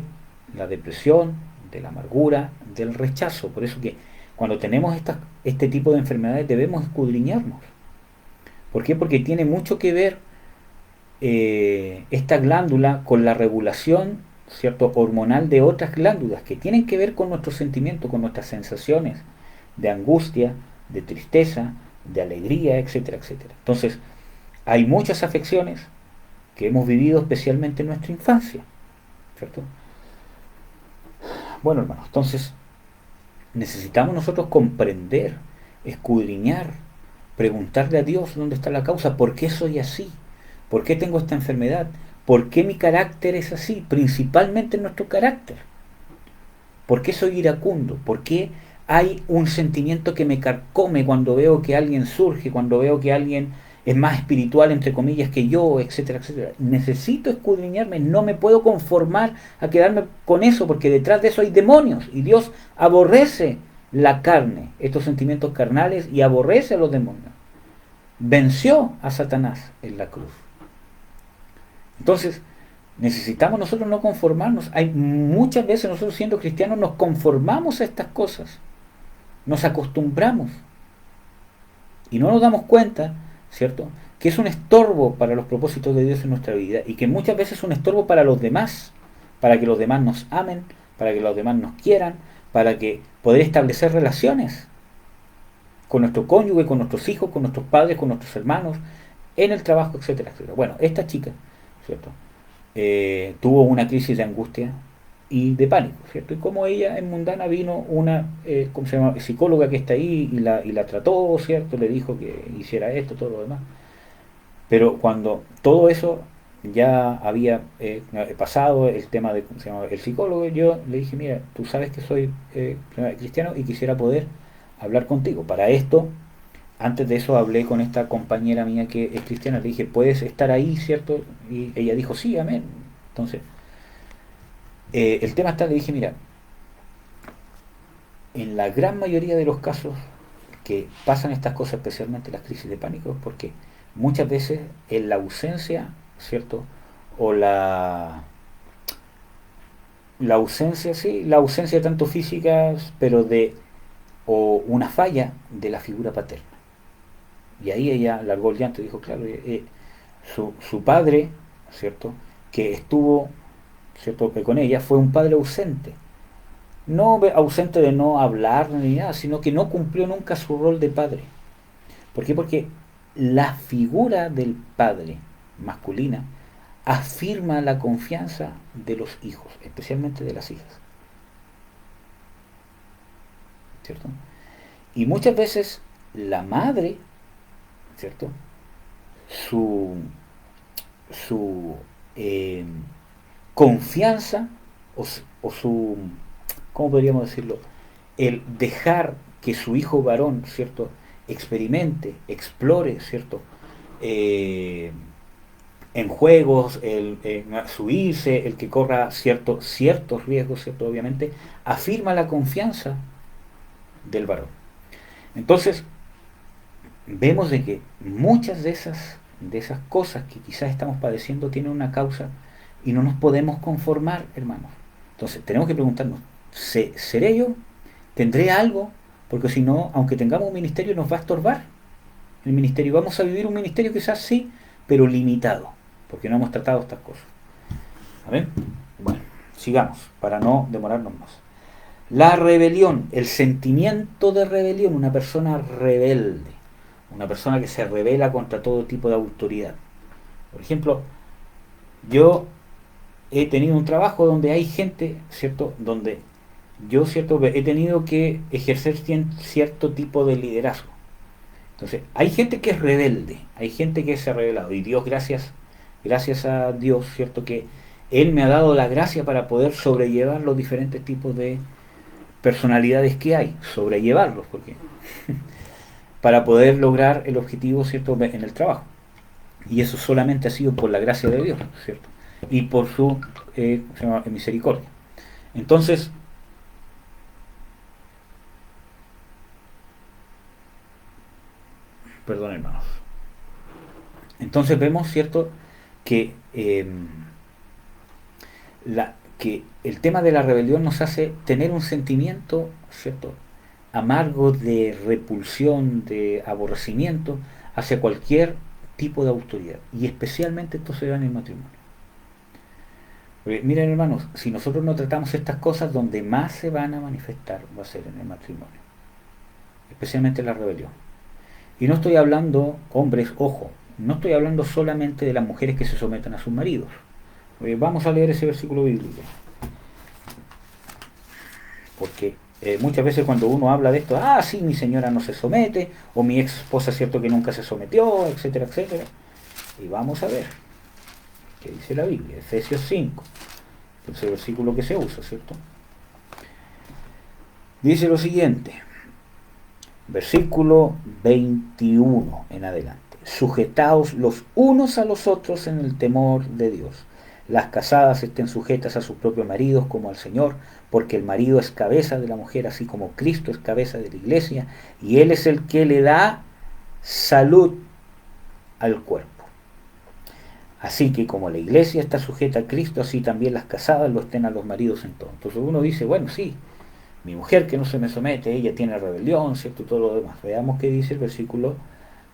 la depresión, de la amargura, del rechazo. Por eso que cuando tenemos este tipo de enfermedades debemos escudriñarnos. ¿Por qué? Porque tiene mucho que ver esta glándula con la regulación, ¿cierto?, hormonal de otras glándulas que tienen que ver con nuestros sentimientos, con nuestras sensaciones de angustia, de tristeza, de alegría, etcétera, etcétera. Entonces, hay muchas afecciones que hemos vivido especialmente en nuestra infancia, ¿cierto? Bueno, hermanos, entonces necesitamos nosotros comprender, escudriñar, preguntarle a Dios dónde está la causa, por qué soy así, por qué tengo esta enfermedad, por qué mi carácter es así, principalmente nuestro carácter, por qué soy iracundo, por qué hay un sentimiento que me carcome cuando veo que alguien surge, cuando veo que alguien es más espiritual, entre comillas, que yo, etcétera, etcétera. Necesito escudriñarme, no me puedo conformar a quedarme con eso, porque detrás de eso hay demonios, y Dios aborrece la carne, estos sentimientos carnales, y aborrece a los demonios. Venció a Satanás en la cruz. Entonces, necesitamos nosotros no conformarnos. Hay muchas veces nosotros siendo cristianos nos conformamos a estas cosas, nos acostumbramos y no nos damos cuenta, ¿cierto?, que es un estorbo para los propósitos de Dios en nuestra vida y que muchas veces es un estorbo para los demás, para que los demás nos amen, para que los demás nos quieran, para que poder establecer relaciones con nuestro cónyuge, con nuestros hijos, con nuestros padres, con nuestros hermanos, en el trabajo, etcétera, etcétera. Bueno, esta chica, ¿cierto?, tuvo una crisis de angustia y de pánico, ¿cierto? Y como ella en mundana vino una, ¿cómo se llama?, psicóloga que está ahí y la trató, ¿cierto? Le dijo que hiciera esto, todo lo demás. Pero cuando todo eso ya había pasado, el tema de, ¿cómo se llama?, el psicólogo, yo le dije, mira, tú sabes que soy cristiano y quisiera poder hablar contigo. Para esto, antes de eso hablé con esta compañera mía que es cristiana, le dije, ¿puedes estar ahí, cierto? Y ella dijo, sí, amén. Entonces, el tema está, le dije, mira, en la gran mayoría de los casos que pasan estas cosas, especialmente las crisis de pánico, es porque muchas veces en la ausencia, ¿cierto? O la ausencia, sí, la ausencia tanto física, pero o una falla de la figura paterna. Y ahí ella largó el llanto y dijo, claro, su padre, ¿cierto?, que estuvo, ¿cierto?, con ella, fue un padre ausente. No ausente de no hablar ni nada, sino que no cumplió nunca su rol de padre. ¿Por qué? Porque la figura del padre masculina afirma la confianza de los hijos, especialmente de las hijas. ¿Cierto? Y muchas veces la madre, ¿cierto?, su, su confianza o su, ¿cómo podríamos decirlo?, el dejar que su hijo varón, ¿cierto?, experimente, explore, ¿cierto?, en juegos, el subirse, el que corra ciertos riesgos, ¿cierto?, obviamente, afirma la confianza del varón. Entonces, vemos de que muchas de esas cosas que quizás estamos padeciendo tienen una causa y no nos podemos conformar, hermanos. Entonces, tenemos que preguntarnos, ¿seré yo? ¿Tendré algo? Porque si no, aunque tengamos un ministerio, nos va a estorbar el ministerio. Vamos a vivir un ministerio quizás sí, pero limitado, porque no hemos tratado estas cosas. ¿A ver? Bueno, sigamos, para no demorarnos más. La rebelión, el sentimiento de rebelión, una persona rebelde, una persona que se rebela contra todo tipo de autoridad. Por ejemplo, yo he tenido un trabajo donde hay gente, ¿cierto?, donde yo, ¿cierto?, he tenido que ejercer cierto tipo de liderazgo. Entonces, hay gente que es rebelde, hay gente que se ha rebelado, y Dios, gracias a Dios, ¿cierto?, que Él me ha dado la gracia para poder sobrellevar los diferentes tipos de personalidades que hay, sobrellevarlos, porque para poder lograr el objetivo, ¿cierto?, en el trabajo. Y eso solamente ha sido por la gracia de Dios, ¿cierto?, y por su misericordia. Entonces, perdón, hermanos. Entonces vemos, ¿cierto?, que, que el tema de la rebelión nos hace tener un sentimiento, ¿cierto?, amargo de repulsión, de aborrecimiento hacia cualquier tipo de autoridad. Y especialmente esto se da en el matrimonio. Porque, miren, hermanos, si nosotros no tratamos estas cosas, donde más se van a manifestar va a ser en el matrimonio. Especialmente la rebelión. Y no estoy hablando, hombres, ojo, no estoy hablando solamente de las mujeres que se someten a sus maridos. Vamos a leer ese versículo bíblico. Porque muchas veces cuando uno habla de esto, sí, mi señora no se somete, o mi ex esposa es cierto que nunca se sometió, etcétera, etcétera. Y vamos a ver qué dice la Biblia, Efesios 5, ese versículo que se usa, ¿cierto? Dice lo siguiente, versículo 21 en adelante. Sujetaos los unos a los otros en el temor de Dios. Las casadas estén sujetas a sus propios maridos como al Señor, porque el marido es cabeza de la mujer, así como Cristo es cabeza de la iglesia, y Él es el que le da salud al cuerpo. Así que como la iglesia está sujeta a Cristo, así también las casadas lo estén a los maridos en todo. Entonces uno dice, bueno, sí, mi mujer que no se me somete, ella tiene rebelión, ¿cierto? Todo lo demás. Veamos qué dice el versículo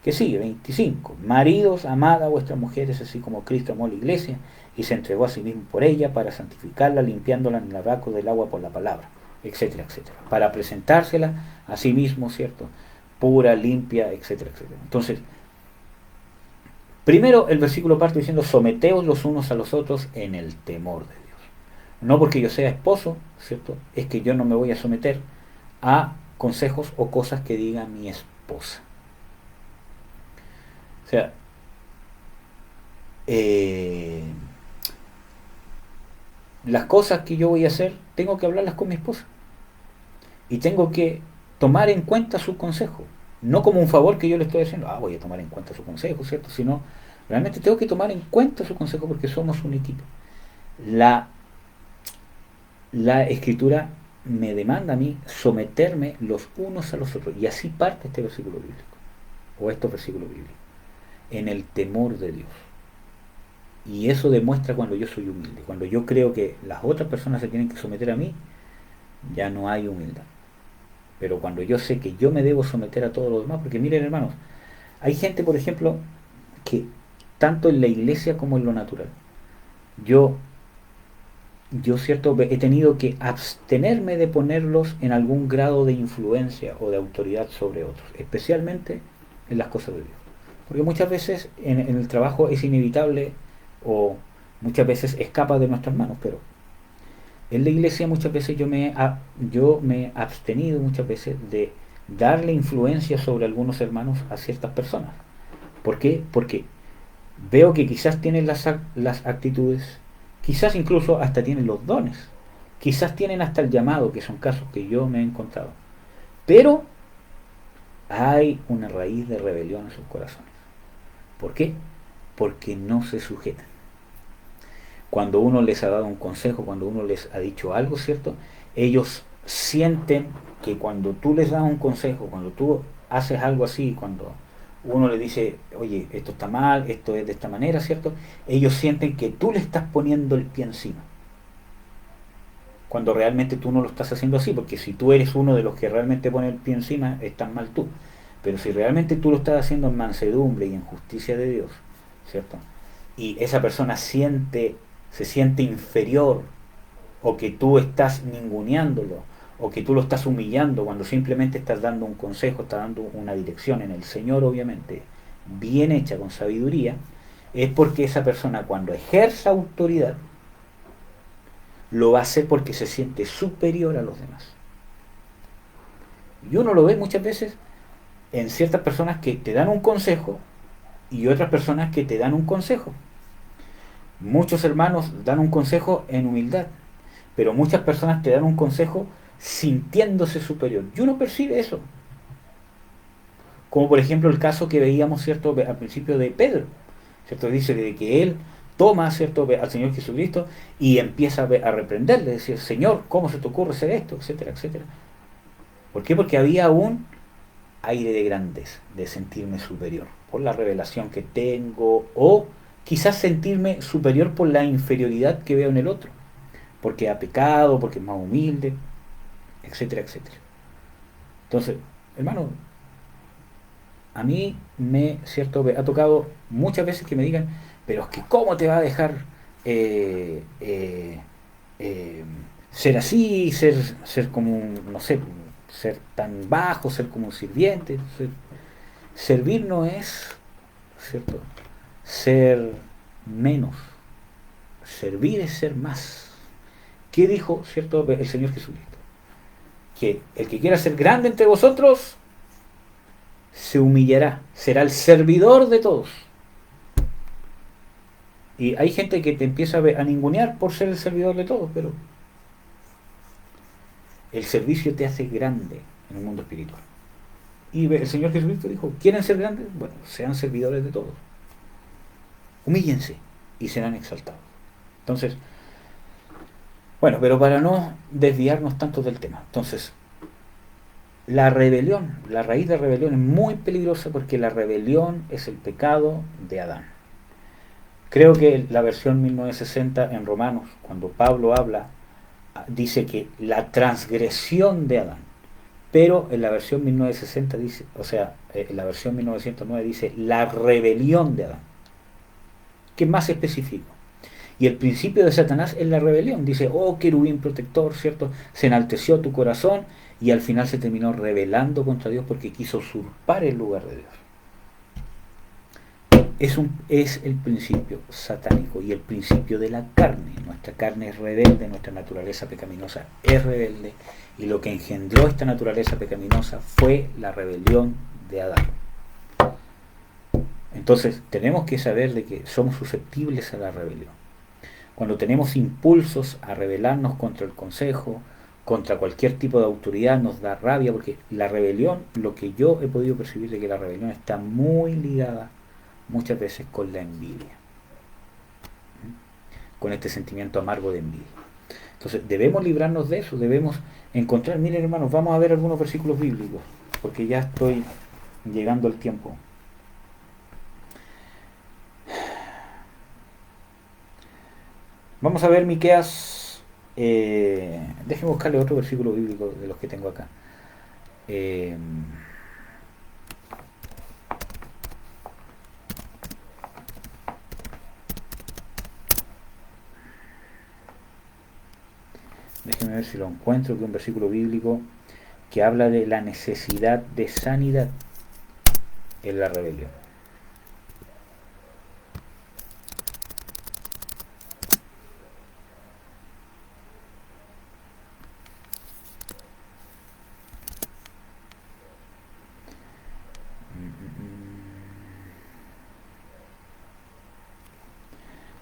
que sigue, 25. Maridos, amad a vuestras mujeres, así como Cristo amó a la iglesia y se entregó a sí mismo por ella para santificarla, limpiándola en el lavacro del agua por la palabra, etcétera, etcétera. Para presentársela a sí mismo, ¿cierto? Pura, limpia, etcétera, etcétera. Entonces, primero el versículo parte diciendo, someteos los unos a los otros en el temor de Dios. No porque yo sea esposo, ¿cierto? Es que yo no me voy a someter a consejos o cosas que diga mi esposa. O sea, eh, las cosas que yo voy a hacer, tengo que hablarlas con mi esposa. Y tengo que tomar en cuenta su consejo. No como un favor que yo le estoy haciendo, voy a tomar en cuenta su consejo, ¿cierto? Sino, realmente tengo que tomar en cuenta su consejo porque somos un equipo. La, la escritura me demanda a mí someterme los unos a los otros. Y así parte este versículo bíblico, o estos versículos bíblicos, en el temor de Dios. Y eso demuestra cuando yo soy humilde. Cuando yo creo que las otras personas se tienen que someter a mí, ya no hay humildad. Pero cuando yo sé que yo me debo someter a todos los demás, porque miren hermanos, hay gente, por ejemplo, que tanto en la iglesia como en lo natural, yo, yo cierto, he tenido que abstenerme de ponerlos en algún grado de influencia o de autoridad sobre otros, especialmente en las cosas de Dios. Porque muchas veces en el trabajo es inevitable o muchas veces escapa de nuestras manos, pero en la iglesia muchas veces yo me he abstenido muchas veces de darle influencia sobre algunos hermanos a ciertas personas. ¿Por qué? Porque veo que quizás tienen las actitudes, quizás incluso hasta tienen los dones, quizás tienen hasta el llamado, que son casos que yo me he encontrado. Pero hay una raíz de rebelión en sus corazones. ¿Por qué? Porque no se sujetan. Cuando uno les ha dado un consejo, cuando uno les ha dicho algo, ¿cierto? Ellos sienten que cuando tú les das un consejo, cuando tú haces algo así, cuando uno le dice, oye, esto está mal, esto es de esta manera, ¿cierto? Ellos sienten que tú le estás poniendo el pie encima. Cuando realmente tú no lo estás haciendo así, porque si tú eres uno de los que realmente pone el pie encima, estás mal tú. Pero si realmente tú lo estás haciendo en mansedumbre y en justicia de Dios, ¿cierto? Y esa persona se siente inferior, o que tú estás ninguneándolo, o que tú lo estás humillando cuando simplemente estás dando un consejo, estás dando una dirección en el Señor, obviamente, bien hecha, con sabiduría, es porque esa persona cuando ejerza autoridad, lo va a hacer porque se siente superior a los demás. Y uno lo ve muchas veces en ciertas personas que te dan un consejo y otras personas que te dan un consejo. Muchos hermanos dan un consejo en humildad, pero muchas personas te dan un consejo sintiéndose superior. Y uno percibe eso. Como por ejemplo el caso que veíamos, ¿cierto?, al principio de Pedro. ¿Cierto? Dice de que él toma, ¿cierto?, al Señor Jesucristo y empieza a reprenderle, decir, Señor, ¿cómo se te ocurre hacer esto? Etcétera, etcétera. ¿Por qué? Porque había un aire de grandeza, de sentirme superior, por la revelación que tengo, o quizás sentirme superior por la inferioridad que veo en el otro, porque ha pecado, porque es más humilde, etcétera, etcétera. Entonces, hermano, a mí cierto, ha tocado muchas veces que me digan, pero es que ¿cómo te va a dejar eh, eh, eh, ser así, ser como un, no sé, ser tan bajo, ser como un sirviente? Servir no es, ¿cierto?, ser menos. Servir es ser más. ¿Qué dijo, cierto, el Señor Jesucristo? Que el que quiera ser grande entre vosotros se humillará, será el servidor de todos. Y hay gente que te empieza a ningunear por ser el servidor de todos, pero El servicio te hace grande en el mundo espiritual. Y el Señor Jesucristo dijo, ¿quieren ser grandes? Bueno, sean servidores de todos. Humíllense y serán exaltados. Entonces, bueno, pero para no desviarnos tanto del tema. Entonces, la rebelión, la raíz de rebelión es muy peligrosa porque la rebelión es el pecado de Adán. Creo que la versión 1960 en Romanos, cuando Pablo habla, dice que la transgresión de Adán. Pero en la versión 1960 dice, o sea, en la versión 1909 dice la rebelión de Adán, que es más específico. Y el principio de Satanás es la rebelión. Dice, oh querubín protector, ¿cierto? Se enalteció tu corazón y al final se terminó rebelando contra Dios porque quiso usurpar el lugar de Dios. Es el principio satánico y el principio de la carne. Nuestra carne es rebelde, nuestra naturaleza pecaminosa es rebelde, y lo que engendró esta naturaleza pecaminosa fue la rebelión de Adán. Entonces tenemos que saber de que somos susceptibles a la rebelión. Cuando tenemos impulsos a rebelarnos contra el consejo, contra cualquier tipo de autoridad, nos da rabia, porque la rebelión, lo que yo he podido percibir de que la rebelión está muy ligada muchas veces con la envidia, con este sentimiento amargo de envidia. Entonces debemos librarnos de eso, debemos encontrar, miren hermanos, vamos a ver algunos versículos bíblicos, porque ya estoy llegando al tiempo. Vamos a ver Miqueas, déjenme buscarle otro versículo bíblico de los que tengo acá. Déjenme ver si lo encuentro, que es un versículo bíblico que habla de la necesidad de sanidad en la rebelión.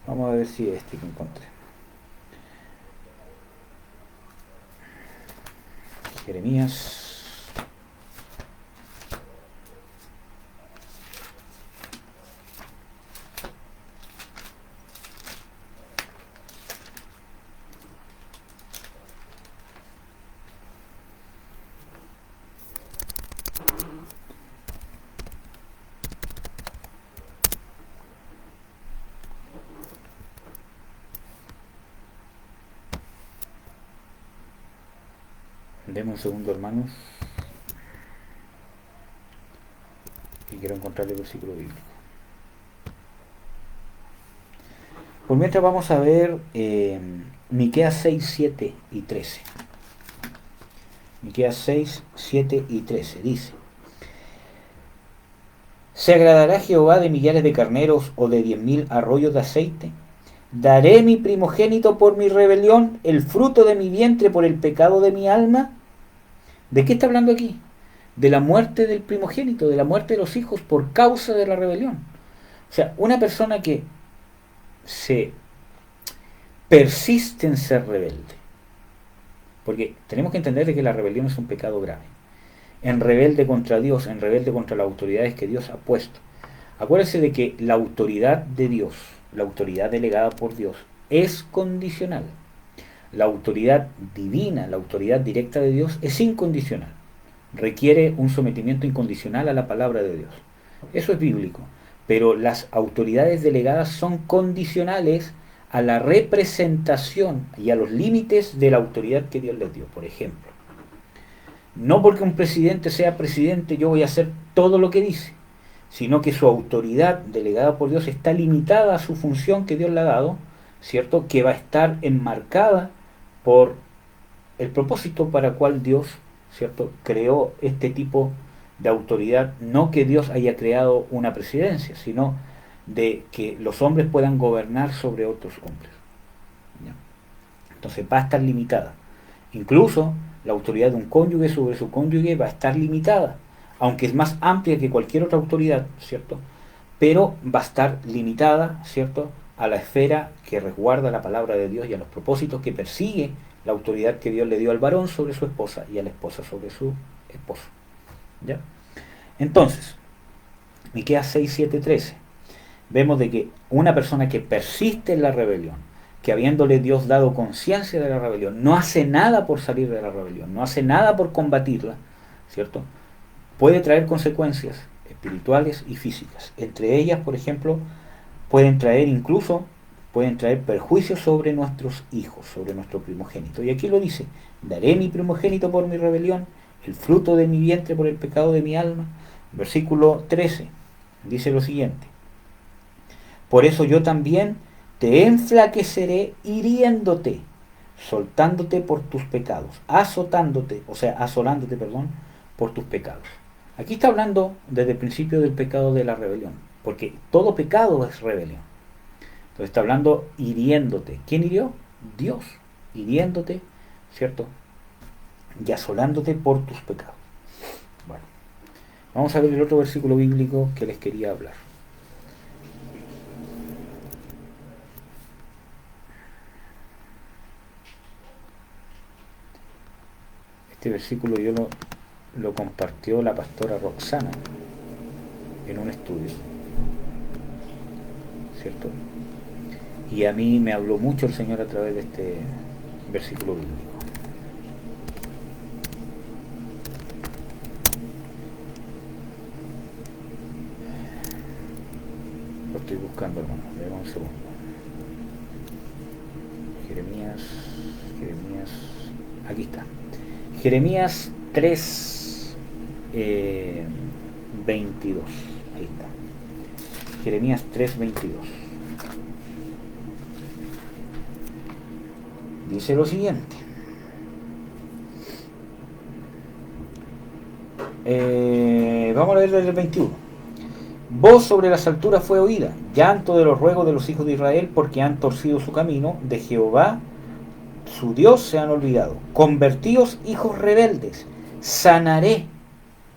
Vamos a ver si es este que encontré. Jeremías. Deme un segundo, hermanos, y quiero encontrar el versículo bíblico. Por mientras vamos a ver Miqueas 6, 7 y 13. Miqueas 6, 7 y 13 dice: ¿se agradará Jehová de millares de carneros o de 10.000 arroyos de aceite? ¿Daré mi primogénito por mi rebelión, el fruto de mi vientre por el pecado de mi alma? ¿De qué está hablando aquí? De la muerte del primogénito, de la muerte de los hijos por causa de la rebelión. O sea, una persona que se persiste en ser rebelde, porque tenemos que entender que la rebelión es un pecado grave, en rebelde contra Dios, en rebelde contra las autoridades que Dios ha puesto. Acuérdense de que la autoridad de Dios, la autoridad delegada por Dios, es condicional. La autoridad divina, la autoridad directa de Dios es incondicional. Requiere un sometimiento incondicional a la palabra de Dios. Eso es bíblico. Pero las autoridades delegadas son condicionales a la representación y a los límites de la autoridad que Dios les dio. Por ejemplo, no porque un presidente sea presidente yo voy a hacer todo lo que dice, sino que su autoridad delegada por Dios está limitada a su función que Dios le ha dado, ¿cierto? Que va a estar enmarcada por el propósito para el cual Dios, ¿cierto?, creó este tipo de autoridad. No que Dios haya creado una presidencia, sino de que los hombres puedan gobernar sobre otros hombres. ¿Ya? Entonces va a estar limitada. Incluso la autoridad de un cónyuge sobre su cónyuge va a estar limitada, aunque es más amplia que cualquier otra autoridad, ¿cierto? Pero va a estar limitada, ¿cierto?, a la esfera que resguarda la palabra de Dios y a los propósitos que persigue la autoridad que Dios le dio al varón sobre su esposa y a la esposa sobre su esposo. ¿Ya? Entonces, Miqueas 6, 7, 13, vemos de que una persona que persiste en la rebelión, que habiéndole Dios dado conciencia de la rebelión, no hace nada por salir de la rebelión, no hace nada por combatirla, ¿cierto? Puede traer consecuencias espirituales y físicas. Entre ellas, por ejemplo, pueden traer perjuicios sobre nuestros hijos, sobre nuestro primogénito. Y aquí lo dice: daré mi primogénito por mi rebelión, el fruto de mi vientre por el pecado de mi alma. Versículo 13 dice lo siguiente: por eso yo también te enflaqueceré hiriéndote, soltándote por tus pecados, asolándote, perdón, por tus pecados. Aquí está hablando desde el principio del pecado de la rebelión, porque todo pecado es rebelión. Entonces está hablando hiriéndote. ¿Quién hirió? Dios. Hiriéndote, ¿cierto? Y asolándote por tus pecados. Bueno, vamos a ver el otro versículo bíblico que les quería hablar. Este versículo lo compartió la pastora Roxana en un estudio, ¿cierto? Y a mí me habló mucho el Señor a través de este versículo bíblico. Lo estoy buscando, hermano. Dame un segundo. Jeremías, aquí está. Jeremías 3, 22. Ahí está. Jeremías 3, 22. Dice lo siguiente. Vamos a leer desde el 21. Voz sobre las alturas fue oída, llanto de los ruegos de los hijos de Israel, porque han torcido su camino, de Jehová su Dios se han olvidado. Convertíos, hijos rebeldes, sanaré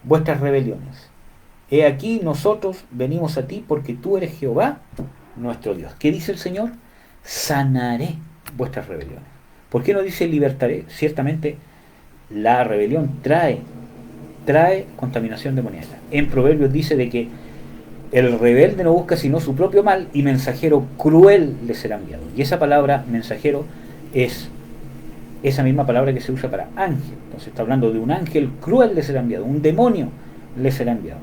vuestras rebeliones. He aquí nosotros venimos a ti porque tú eres Jehová nuestro Dios. ¿Qué dice el Señor? Sanaré vuestras rebeliones. ¿Por qué no dice libertaré? Ciertamente la rebelión trae contaminación demoníaca. En Proverbios dice de que el rebelde no busca sino su propio mal, y mensajero cruel le será enviado. Y esa palabra mensajero es esa misma palabra que se usa para ángel. Entonces está hablando de un ángel cruel le será enviado, un demonio le será enviado,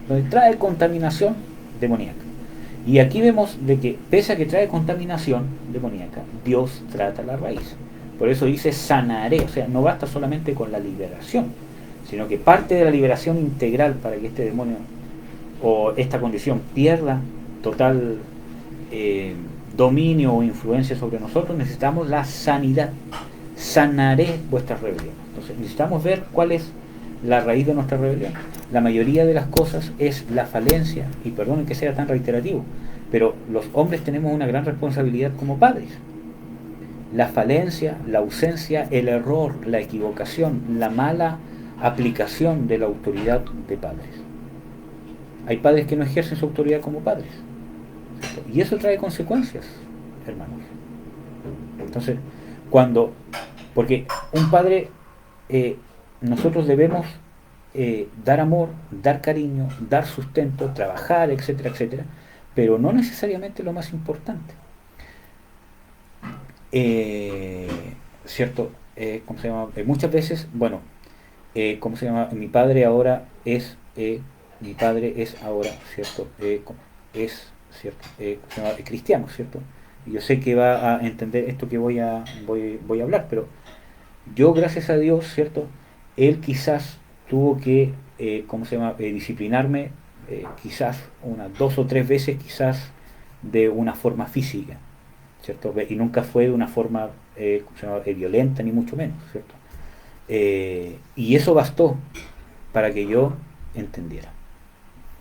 donde trae contaminación demoníaca. Y aquí vemos de que pese a que trae contaminación demoníaca, Dios trata la raíz. Por eso dice sanaré, o sea, no basta solamente con la liberación, sino que parte de la liberación integral para que este demonio o esta condición pierda total dominio o influencia sobre nosotros. Necesitamos la sanidad. Sanaré vuestras rebeliones. Entonces necesitamos ver cuál es la raíz de nuestra rebelión. La mayoría de las cosas es la falencia, y perdonen que sea tan reiterativo, pero los hombres tenemos una gran responsabilidad como padres. La falencia, la ausencia, el error, la equivocación, la mala aplicación de la autoridad de padres. Hay padres que no ejercen su autoridad como padres, ¿cierto? Y eso trae consecuencias, hermanos. Entonces, porque un padre, nosotros debemos dar amor, dar cariño, dar sustento, trabajar, etcétera, etcétera, pero no necesariamente lo más importante. ¿Cierto? ¿Cómo se llama? Muchas veces, bueno, ¿cómo se llama? Mi padre ahora es ahora, ¿cierto? ¿Cierto? ¿Cómo se llama? Cristiano, ¿cierto? Y yo sé que va a entender esto que voy a hablar, pero yo, gracias a Dios, ¿cierto? Él quizás tuvo que, ¿cómo se llama? Disciplinarme, quizás unas 2 o 3 veces, quizás de una forma física, ¿cierto? Y nunca fue de una forma ¿cómo se llama? Violenta, ni mucho menos, ¿cierto? Y eso bastó para que yo entendiera,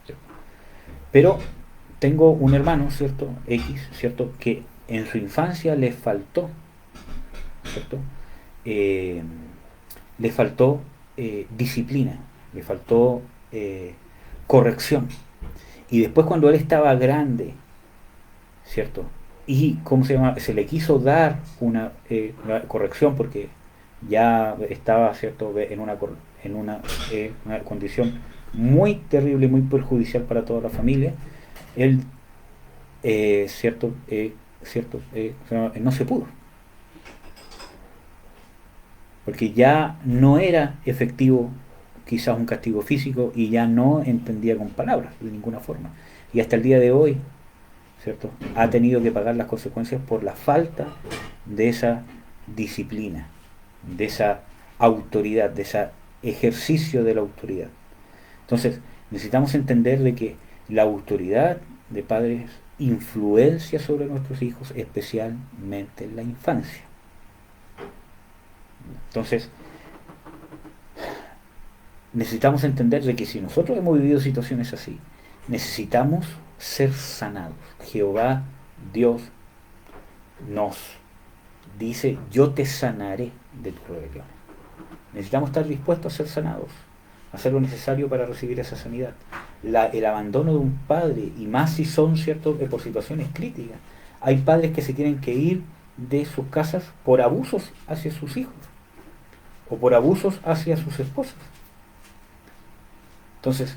¿cierto? Pero tengo un hermano, ¿cierto? X, ¿cierto? Que en su infancia le faltó, ¿cierto? Le faltó disciplina, le faltó corrección. Y después, cuando él estaba grande, ¿cierto? y ¿cómo se llama? Se le quiso dar una corrección porque ya estaba, ¿cierto?, en una condición muy terrible y muy perjudicial para toda la familia. Él, no se pudo, porque ya no era efectivo quizás un castigo físico y ya no entendía con palabras de ninguna forma. Y hasta el día de hoy, ¿cierto?, ha tenido que pagar las consecuencias por la falta de esa disciplina, de esa autoridad, de ese ejercicio de la autoridad. Entonces, necesitamos entender de que la autoridad de padres influencia sobre nuestros hijos, especialmente en la infancia. Entonces, necesitamos entender de que si nosotros hemos vivido situaciones así, necesitamos ser sanados. Jehová, Dios, nos dice, yo te sanaré de tus rebeliones. Necesitamos estar dispuestos a ser sanados, a hacer lo necesario para recibir esa sanidad. El abandono de un padre, y más si son, ¿cierto?, por situaciones críticas. Hay padres que se tienen que ir de sus casas por abusos hacia sus hijos o por abusos hacia sus esposas. Entonces,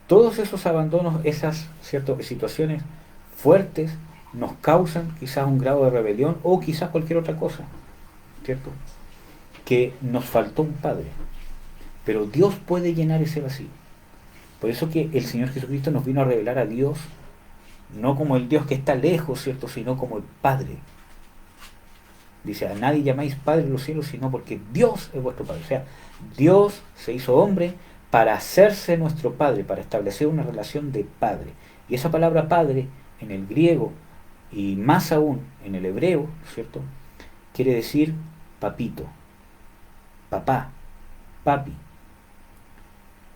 todos esos abandonos, esas, ¿cierto?, situaciones fuertes nos causan quizás un grado de rebelión o quizás cualquier otra cosa, ¿cierto? Que nos faltó un padre. Pero Dios puede llenar ese vacío. Por eso que el Señor Jesucristo nos vino a revelar a Dios, no como el Dios que está lejos, ¿cierto?, sino como el Padre. Dice, a nadie llamáis Padre en los cielos, sino porque Dios es vuestro Padre. O sea, Dios se hizo hombre para hacerse nuestro Padre, para establecer una relación de Padre. Y esa palabra Padre, en el griego, y más aún en el hebreo, ¿cierto?, quiere decir papito, papá, papi,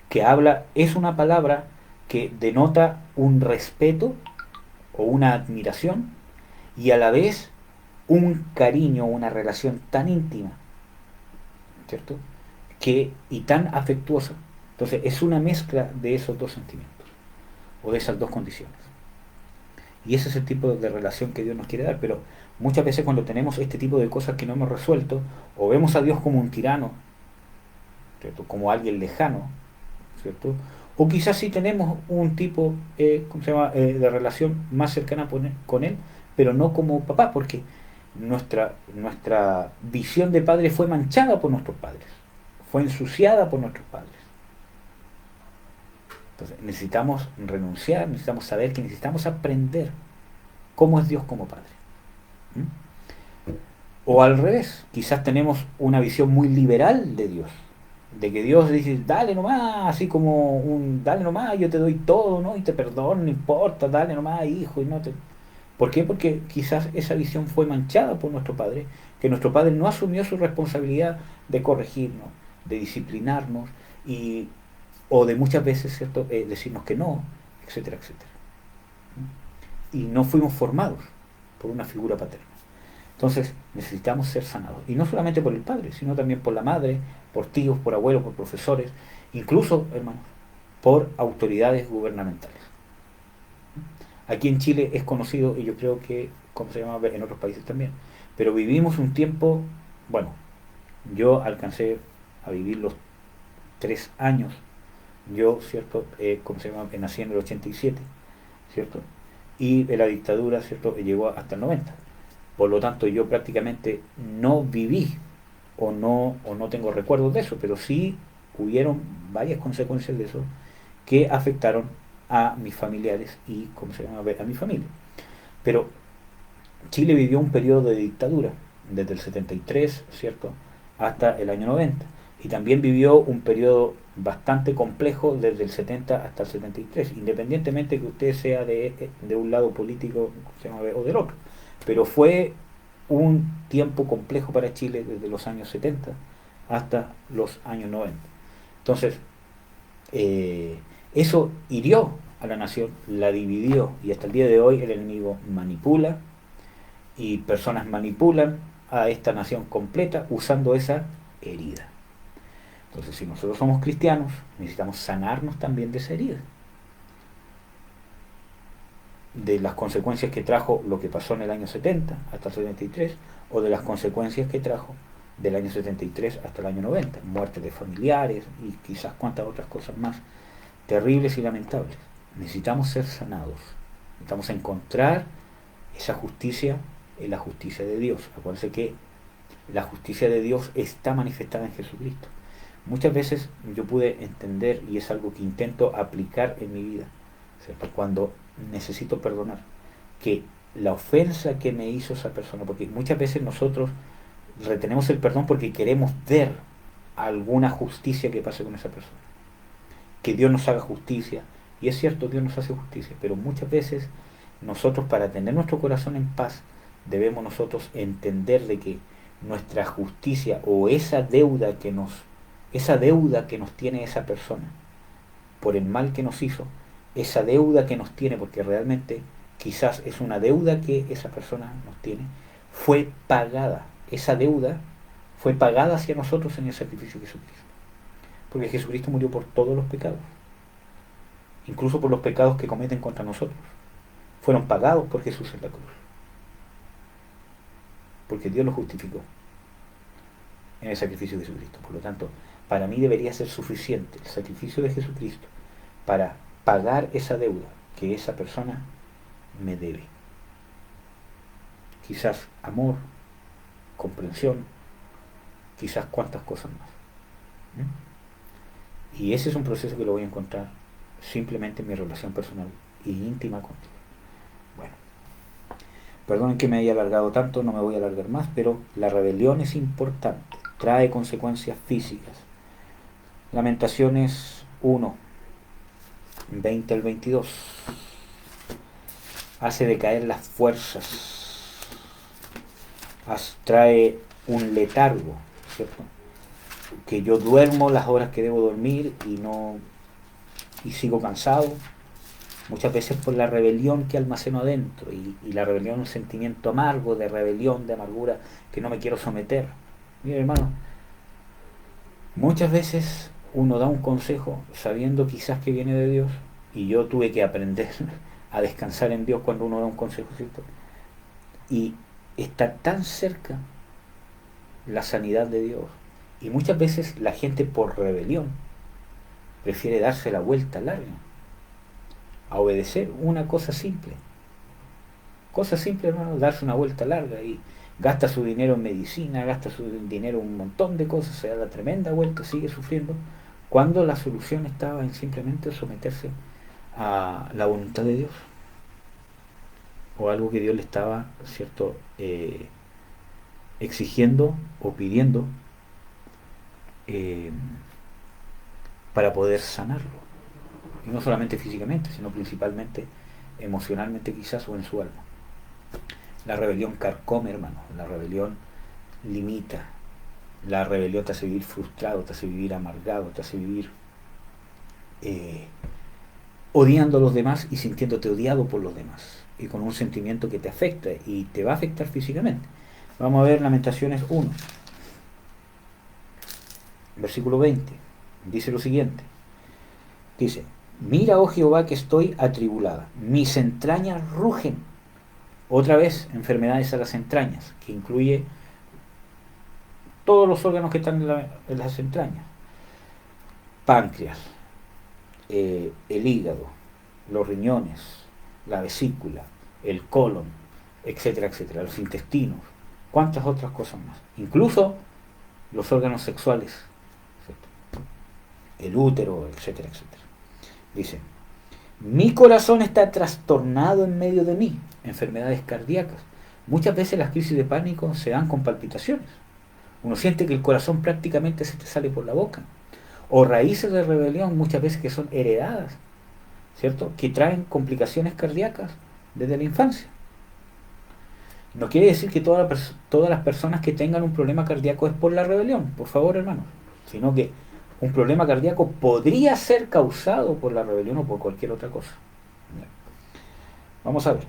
que es una palabra que denota un respeto o una admiración y a la vez un cariño, una relación tan íntima, ¿cierto?, y tan afectuosa. Entonces es una mezcla de esos dos sentimientos o de esas dos condiciones. Y ese es el tipo de relación que Dios nos quiere dar. Pero muchas veces cuando tenemos este tipo de cosas que no hemos resuelto, o vemos a Dios como un tirano, ¿cierto?, como alguien lejano, ¿cierto?, o quizás sí tenemos un tipo, ¿cómo se llama?, de relación más cercana con Él, pero no como papá, porque nuestra visión de padre fue manchada por nuestros padres, fue ensuciada por nuestros padres. Entonces necesitamos renunciar, necesitamos saber que necesitamos aprender cómo es Dios como Padre. ¿Mm? O al revés, quizás tenemos una visión muy liberal de Dios, de que Dios dice, dale nomás, así como dale nomás, yo te doy todo, ¿no?, y te perdono, no importa, dale nomás, hijo, y no te... ¿Por qué? Porque quizás esa visión fue manchada por nuestro Padre, que nuestro Padre no asumió su responsabilidad de corregirnos, de disciplinarnos, o de muchas veces, ¿cierto?, decirnos que no, etcétera, etcétera. Y no fuimos formados por una figura paterna. Entonces necesitamos ser sanados. Y no solamente por el padre, sino también por la madre, por tíos, por abuelos, por profesores, incluso, hermanos, por autoridades gubernamentales. Aquí en Chile es conocido, y yo creo que, como se llama en otros países también, pero vivimos un tiempo, bueno, yo alcancé a vivir los 3 años, yo, ¿cierto?, como se llama, nací en el 87, ¿cierto?, y la dictadura, ¿cierto?, llegó hasta el 90. Por lo tanto, yo prácticamente no viví o no tengo recuerdos de eso, pero sí hubieron varias consecuencias de eso que afectaron a mis familiares y, ¿cómo se llama?, a mi familia. Pero Chile vivió un periodo de dictadura, desde el 73, ¿cierto?, hasta el año 90. Y también vivió un periodo bastante complejo desde el 70 hasta el 73, independientemente que usted sea de un lado político, ¿cómo se llama?, o del otro. Pero fue un tiempo complejo para Chile desde los años 70 hasta los años 90. Entonces, eso hirió a la nación, la dividió, y hasta el día de hoy el enemigo manipula y personas manipulan a esta nación completa usando esa herida. Entonces, si nosotros somos cristianos, necesitamos sanarnos también de esa herida. de las consecuencias que trajo lo que pasó en el año 70 hasta el 73, o de las consecuencias que trajo del año 73 hasta el año 90, muertes de familiares y quizás cuantas otras cosas más terribles y lamentables. Necesitamos ser sanados, necesitamos encontrar esa justicia en la justicia de Dios. Acuérdense que la justicia de Dios está manifestada en Jesucristo. Muchas veces yo pude entender, y es algo que intento aplicar en mi vida, ¿cierto? Cuando necesito perdonar, que la ofensa que me hizo esa persona, porque muchas veces nosotros retenemos el perdón porque queremos ver alguna justicia que pase con esa persona, que Dios nos haga justicia, y es cierto, Dios nos hace justicia, pero muchas veces nosotros, para tener nuestro corazón en paz, debemos nosotros entender de que nuestra justicia, o esa deuda que nos tiene esa persona por el mal que nos hizo, esa deuda que nos tiene, porque realmente quizás es una deuda que esa persona nos tiene, fue pagada. Esa deuda fue pagada hacia nosotros en el sacrificio de Jesucristo. Porque Jesucristo murió por todos los pecados, incluso por los pecados que cometen contra nosotros. Fueron pagados por Jesús en la cruz, porque Dios lo justificó en el sacrificio de Jesucristo. Por lo tanto, para mí debería ser suficiente el sacrificio de Jesucristo para pagar esa deuda que esa persona me debe. Quizás amor, comprensión, quizás cuantas cosas más. Y ese es un proceso que lo voy a encontrar simplemente en mi relación personal y íntima contigo. Bueno, perdonen que me haya alargado tanto, no me voy a alargar más, pero la rebelión es importante, trae consecuencias físicas. Lamentaciones 1, 20 al 22. Hace decaer las fuerzas, trae un letargo, ¿cierto? Que yo duermo las horas que debo dormir y sigo cansado, muchas veces por la rebelión que almaceno adentro, y la rebelión es un sentimiento amargo, de rebelión, de amargura, que no me quiero someter. Mira, hermano, muchas veces uno da un consejo sabiendo quizás que viene de Dios, y yo tuve que aprender a descansar en Dios cuando uno da un consejo, ¿cierto? Y está tan cerca la sanidad de Dios, y muchas veces la gente, por rebelión, prefiere darse la vuelta larga a obedecer una cosa simple, hermano, darse una vuelta larga, y gasta su dinero en medicina, gasta su dinero en un montón de cosas, se da la tremenda vuelta, sigue sufriendo, cuando la solución estaba en simplemente someterse a la voluntad de Dios, o algo que Dios le estaba, ¿cierto?, exigiendo o pidiendo, para poder sanarlo, y no solamente físicamente, sino principalmente emocionalmente, quizás, o en su alma. La rebelión carcome, hermano, la rebelión limita, la rebelión te hace vivir frustrado, te hace vivir amargado, te hace vivir odiando a los demás y sintiéndote odiado por los demás, y con un sentimiento que te afecta y te va a afectar físicamente. Vamos a ver Lamentaciones 1, versículo 20. Dice lo siguiente. Dice: mira, oh Jehová, que estoy atribulada, mis entrañas rugen. Otra vez, enfermedades a las entrañas, que incluye todos los órganos que están en las entrañas: páncreas, el hígado, los riñones, la vesícula, el colon, etcétera, etcétera, los intestinos, cuántas otras cosas más, incluso los órganos sexuales, ¿cierto?, el útero, etcétera, etcétera. Dice: mi corazón está trastornado en medio de mí. Enfermedades cardíacas. Muchas veces las crisis de pánico se dan con palpitaciones. Uno siente que el corazón prácticamente se te sale por la boca. O raíces de rebelión, muchas veces, que son heredadas, ¿cierto?, que traen complicaciones cardíacas desde la infancia. No quiere decir que todas las personas que tengan un problema cardíaco es por la rebelión, por favor, hermanos, sino que un problema cardíaco podría ser causado por la rebelión o por cualquier otra cosa. Vamos a ver.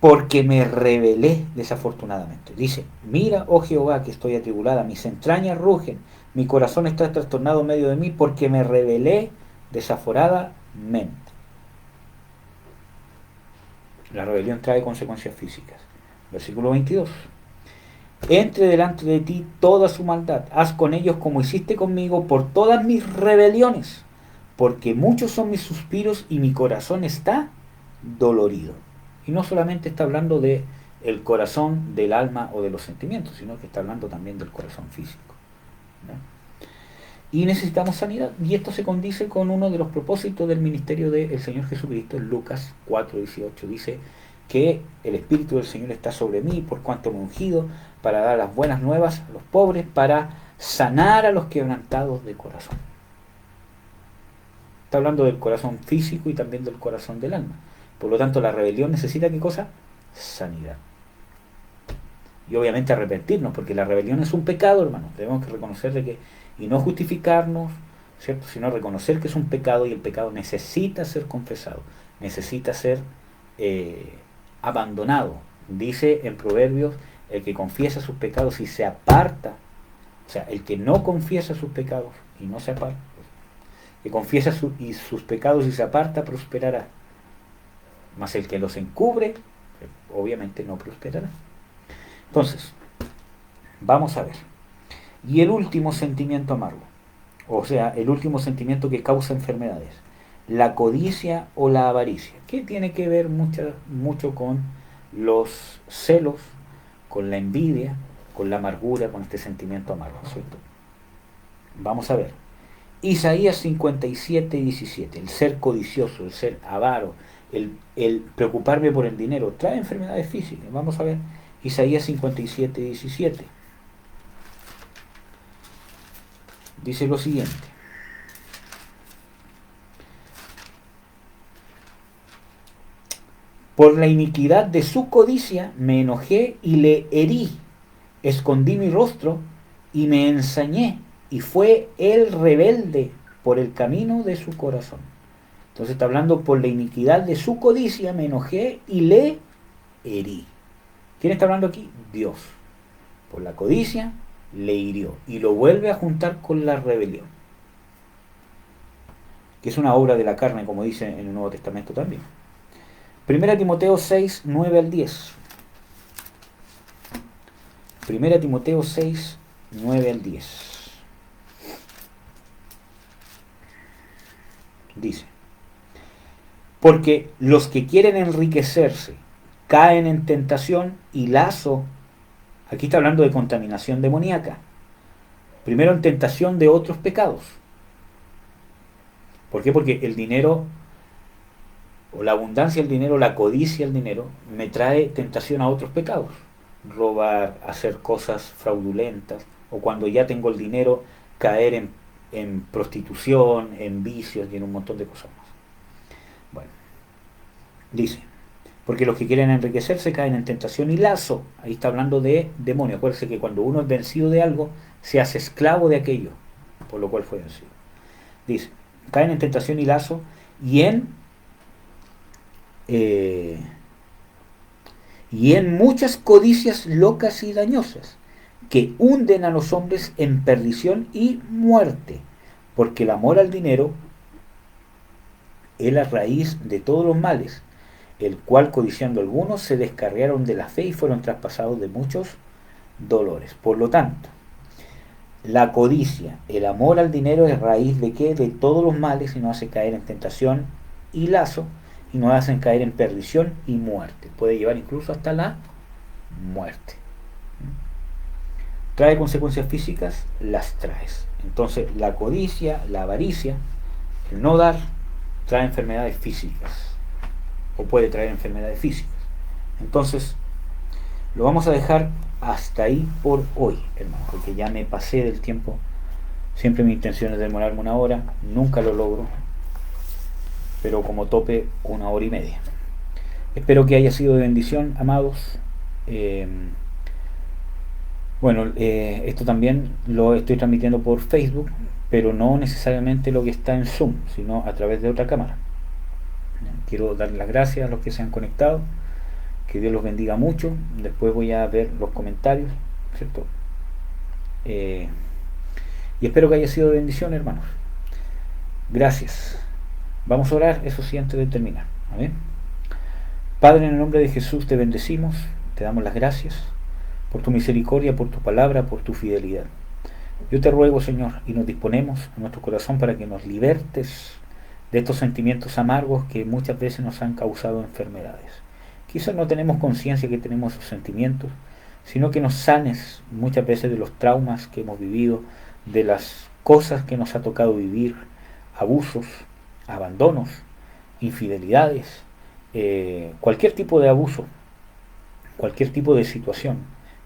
Porque me rebelé desafortunadamente. Dice: mira, oh Jehová, que estoy atribulada, mis entrañas rugen, mi corazón está trastornado en medio de mí, porque me rebelé desaforadamente. La rebelión trae consecuencias físicas. Versículo 22. Entre delante de ti toda su maldad, haz con ellos como hiciste conmigo por todas mis rebeliones, porque muchos son mis suspiros y mi corazón está dolorido. Y no solamente está hablando de el corazón, del alma o de los sentimientos, sino que está hablando también del corazón físico, ¿no? Y necesitamos sanidad, y esto se condice con uno de los propósitos del ministerio del Señor Jesucristo. En Lucas 4:18 dice que el Espíritu del Señor está sobre mí por cuanto me ha ungido para dar las buenas nuevas a los pobres, para sanar a los quebrantados de corazón. Está hablando del corazón físico y también del corazón del alma. Por lo tanto, la rebelión necesita, ¿qué cosa? Sanidad. Y obviamente arrepentirnos, porque la rebelión es un pecado, hermanos. Tenemos que reconocer de que, y no justificarnos, ¿cierto? Sino reconocer que es un pecado, y el pecado necesita ser confesado, necesita ser abandonado. Dice en Proverbios, el que confiesa sus pecados y se aparta, o sea, el que no confiesa sus pecados y no se aparta, que confiesa sus pecados y se aparta, prosperará. Mas el que los encubre, obviamente no prosperará. Entonces, vamos a ver. Y el último sentimiento amargo, o sea, el último sentimiento que causa enfermedades, la codicia o la avaricia, que tiene que ver mucho con los celos, con la envidia, con la amargura, con este sentimiento amargo, ¿cierto? Vamos a ver. Isaías 57:17, el ser codicioso, el ser avaro, el preocuparme por el dinero, trae enfermedades físicas. Vamos a ver Isaías 57:17. Dice lo siguiente: por la iniquidad de su codicia me enojé y le herí, escondí mi rostro y me ensañé, y fue él rebelde por el camino de su corazón. Entonces está hablando por la iniquidad de su codicia me enojé y le herí. ¿Quién está hablando aquí? Dios. Por la codicia le hirió y lo vuelve a juntar con la rebelión, que es una obra de la carne, como dice en el Nuevo Testamento también. 1 Timoteo 6, 9 al 10. 1 Timoteo 6, 9 al 10. Dice: porque los que quieren enriquecerse caen en tentación y lazo. Aquí está hablando de contaminación demoníaca. Primero, en tentación de otros pecados. ¿Por qué? Porque el dinero, o la abundancia del dinero, la codicia del dinero, me trae tentación a otros pecados. Robar, hacer cosas fraudulentas, o cuando ya tengo el dinero, caer en prostitución, en vicios y en un montón de cosas más. Bueno, dice: porque los que quieren enriquecerse caen en tentación y lazo. Ahí está hablando de demonio. Acuérdense que cuando uno es vencido de algo, se hace esclavo de aquello por lo cual fue vencido. Dice: caen en tentación y lazo, y en muchas codicias locas y dañosas, que hunden a los hombres en perdición y muerte, porque el amor al dinero es la raíz de todos los males, el cual codiciando algunos se descarriaron de la fe y fueron traspasados de muchos dolores. Por lo tanto, la codicia, el amor al dinero, es raíz de ¿qué? De todos los males, y nos hace caer en tentación y lazo, y nos hacen caer en perdición y muerte. Puede llevar incluso hasta la muerte. ¿Trae consecuencias físicas? Las traes. Entonces, la codicia, la avaricia, el no dar, trae enfermedades físicas, o puede traer enfermedades físicas. Entonces, lo vamos a dejar hasta ahí por hoy, hermano, porque ya me pasé del tiempo. Siempre mi intención es demorarme 1 hora, nunca lo logro, pero como tope 1 hora y media. Espero que haya sido de bendición, amados. Esto también lo estoy transmitiendo por Facebook, pero no necesariamente lo que está en Zoom, sino a través de otra cámara. Quiero dar las gracias a los que se han conectado, que Dios los bendiga mucho. Después voy a ver los comentarios, ¿cierto? Y espero que haya sido de bendición, hermanos. Gracias. Vamos a orar, eso sí, antes de terminar. Amén. Padre, en el nombre de Jesús te bendecimos, te damos las gracias por tu misericordia, por tu palabra, por tu fidelidad. Yo te ruego, Señor, y nos disponemos a nuestro corazón para que nos libertes de estos sentimientos amargos que muchas veces nos han causado enfermedades. Quizás no tenemos conciencia que tenemos esos sentimientos, sino que nos sanes muchas veces de los traumas que hemos vivido, de las cosas que nos ha tocado vivir, abusos, abandonos, infidelidades, cualquier tipo de abuso, cualquier tipo de situación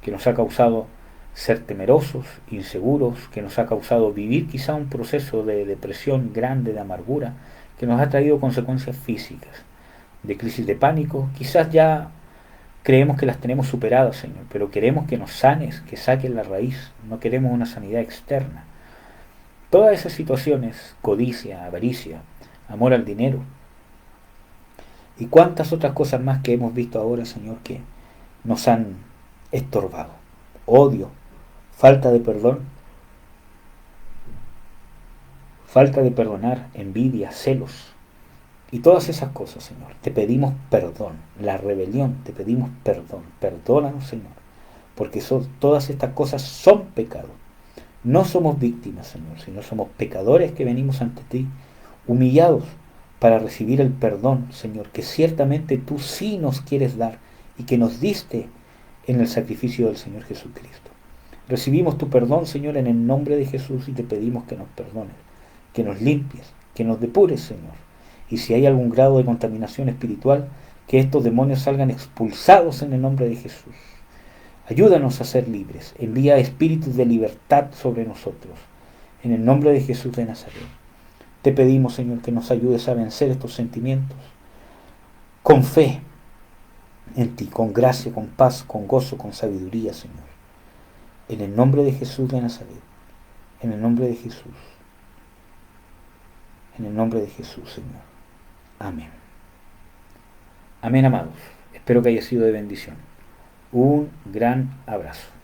que nos ha causado ser temerosos, inseguros, que nos ha causado vivir quizá un proceso de depresión grande, de amargura, que nos ha traído consecuencias físicas, de crisis de pánico. Quizás ya creemos que las tenemos superadas, Señor, pero queremos que nos sanes, que saques la raíz, no queremos una sanidad externa. Todas esas situaciones, codicia, avaricia, amor al dinero, y cuántas otras cosas más que hemos visto ahora, Señor, que nos han estorbado. Odio, falta de perdón, falta de perdonar, envidia, celos y todas esas cosas, Señor. Te pedimos perdón. La rebelión, te pedimos perdón. Perdónanos, Señor, porque todas estas cosas son pecado. No somos víctimas, Señor, sino somos pecadores que venimos ante ti, humillados para recibir el perdón, Señor, que ciertamente tú sí nos quieres dar y que nos diste en el sacrificio del Señor Jesucristo. Recibimos tu perdón, Señor, en el nombre de Jesús, y te pedimos que nos perdones, que nos limpies, que nos depures, Señor. Y si hay algún grado de contaminación espiritual, que estos demonios salgan expulsados en el nombre de Jesús. Ayúdanos a ser libres. Envía espíritus de libertad sobre nosotros. En el nombre de Jesús de Nazaret. Te pedimos, Señor, que nos ayudes a vencer estos sentimientos con fe en ti, con gracia, con paz, con gozo, con sabiduría, Señor. En el nombre de Jesús de Nazaret. En el nombre de Jesús. En el nombre de Jesús, Señor. Amén. Amén, amados. Espero que haya sido de bendición. Un gran abrazo.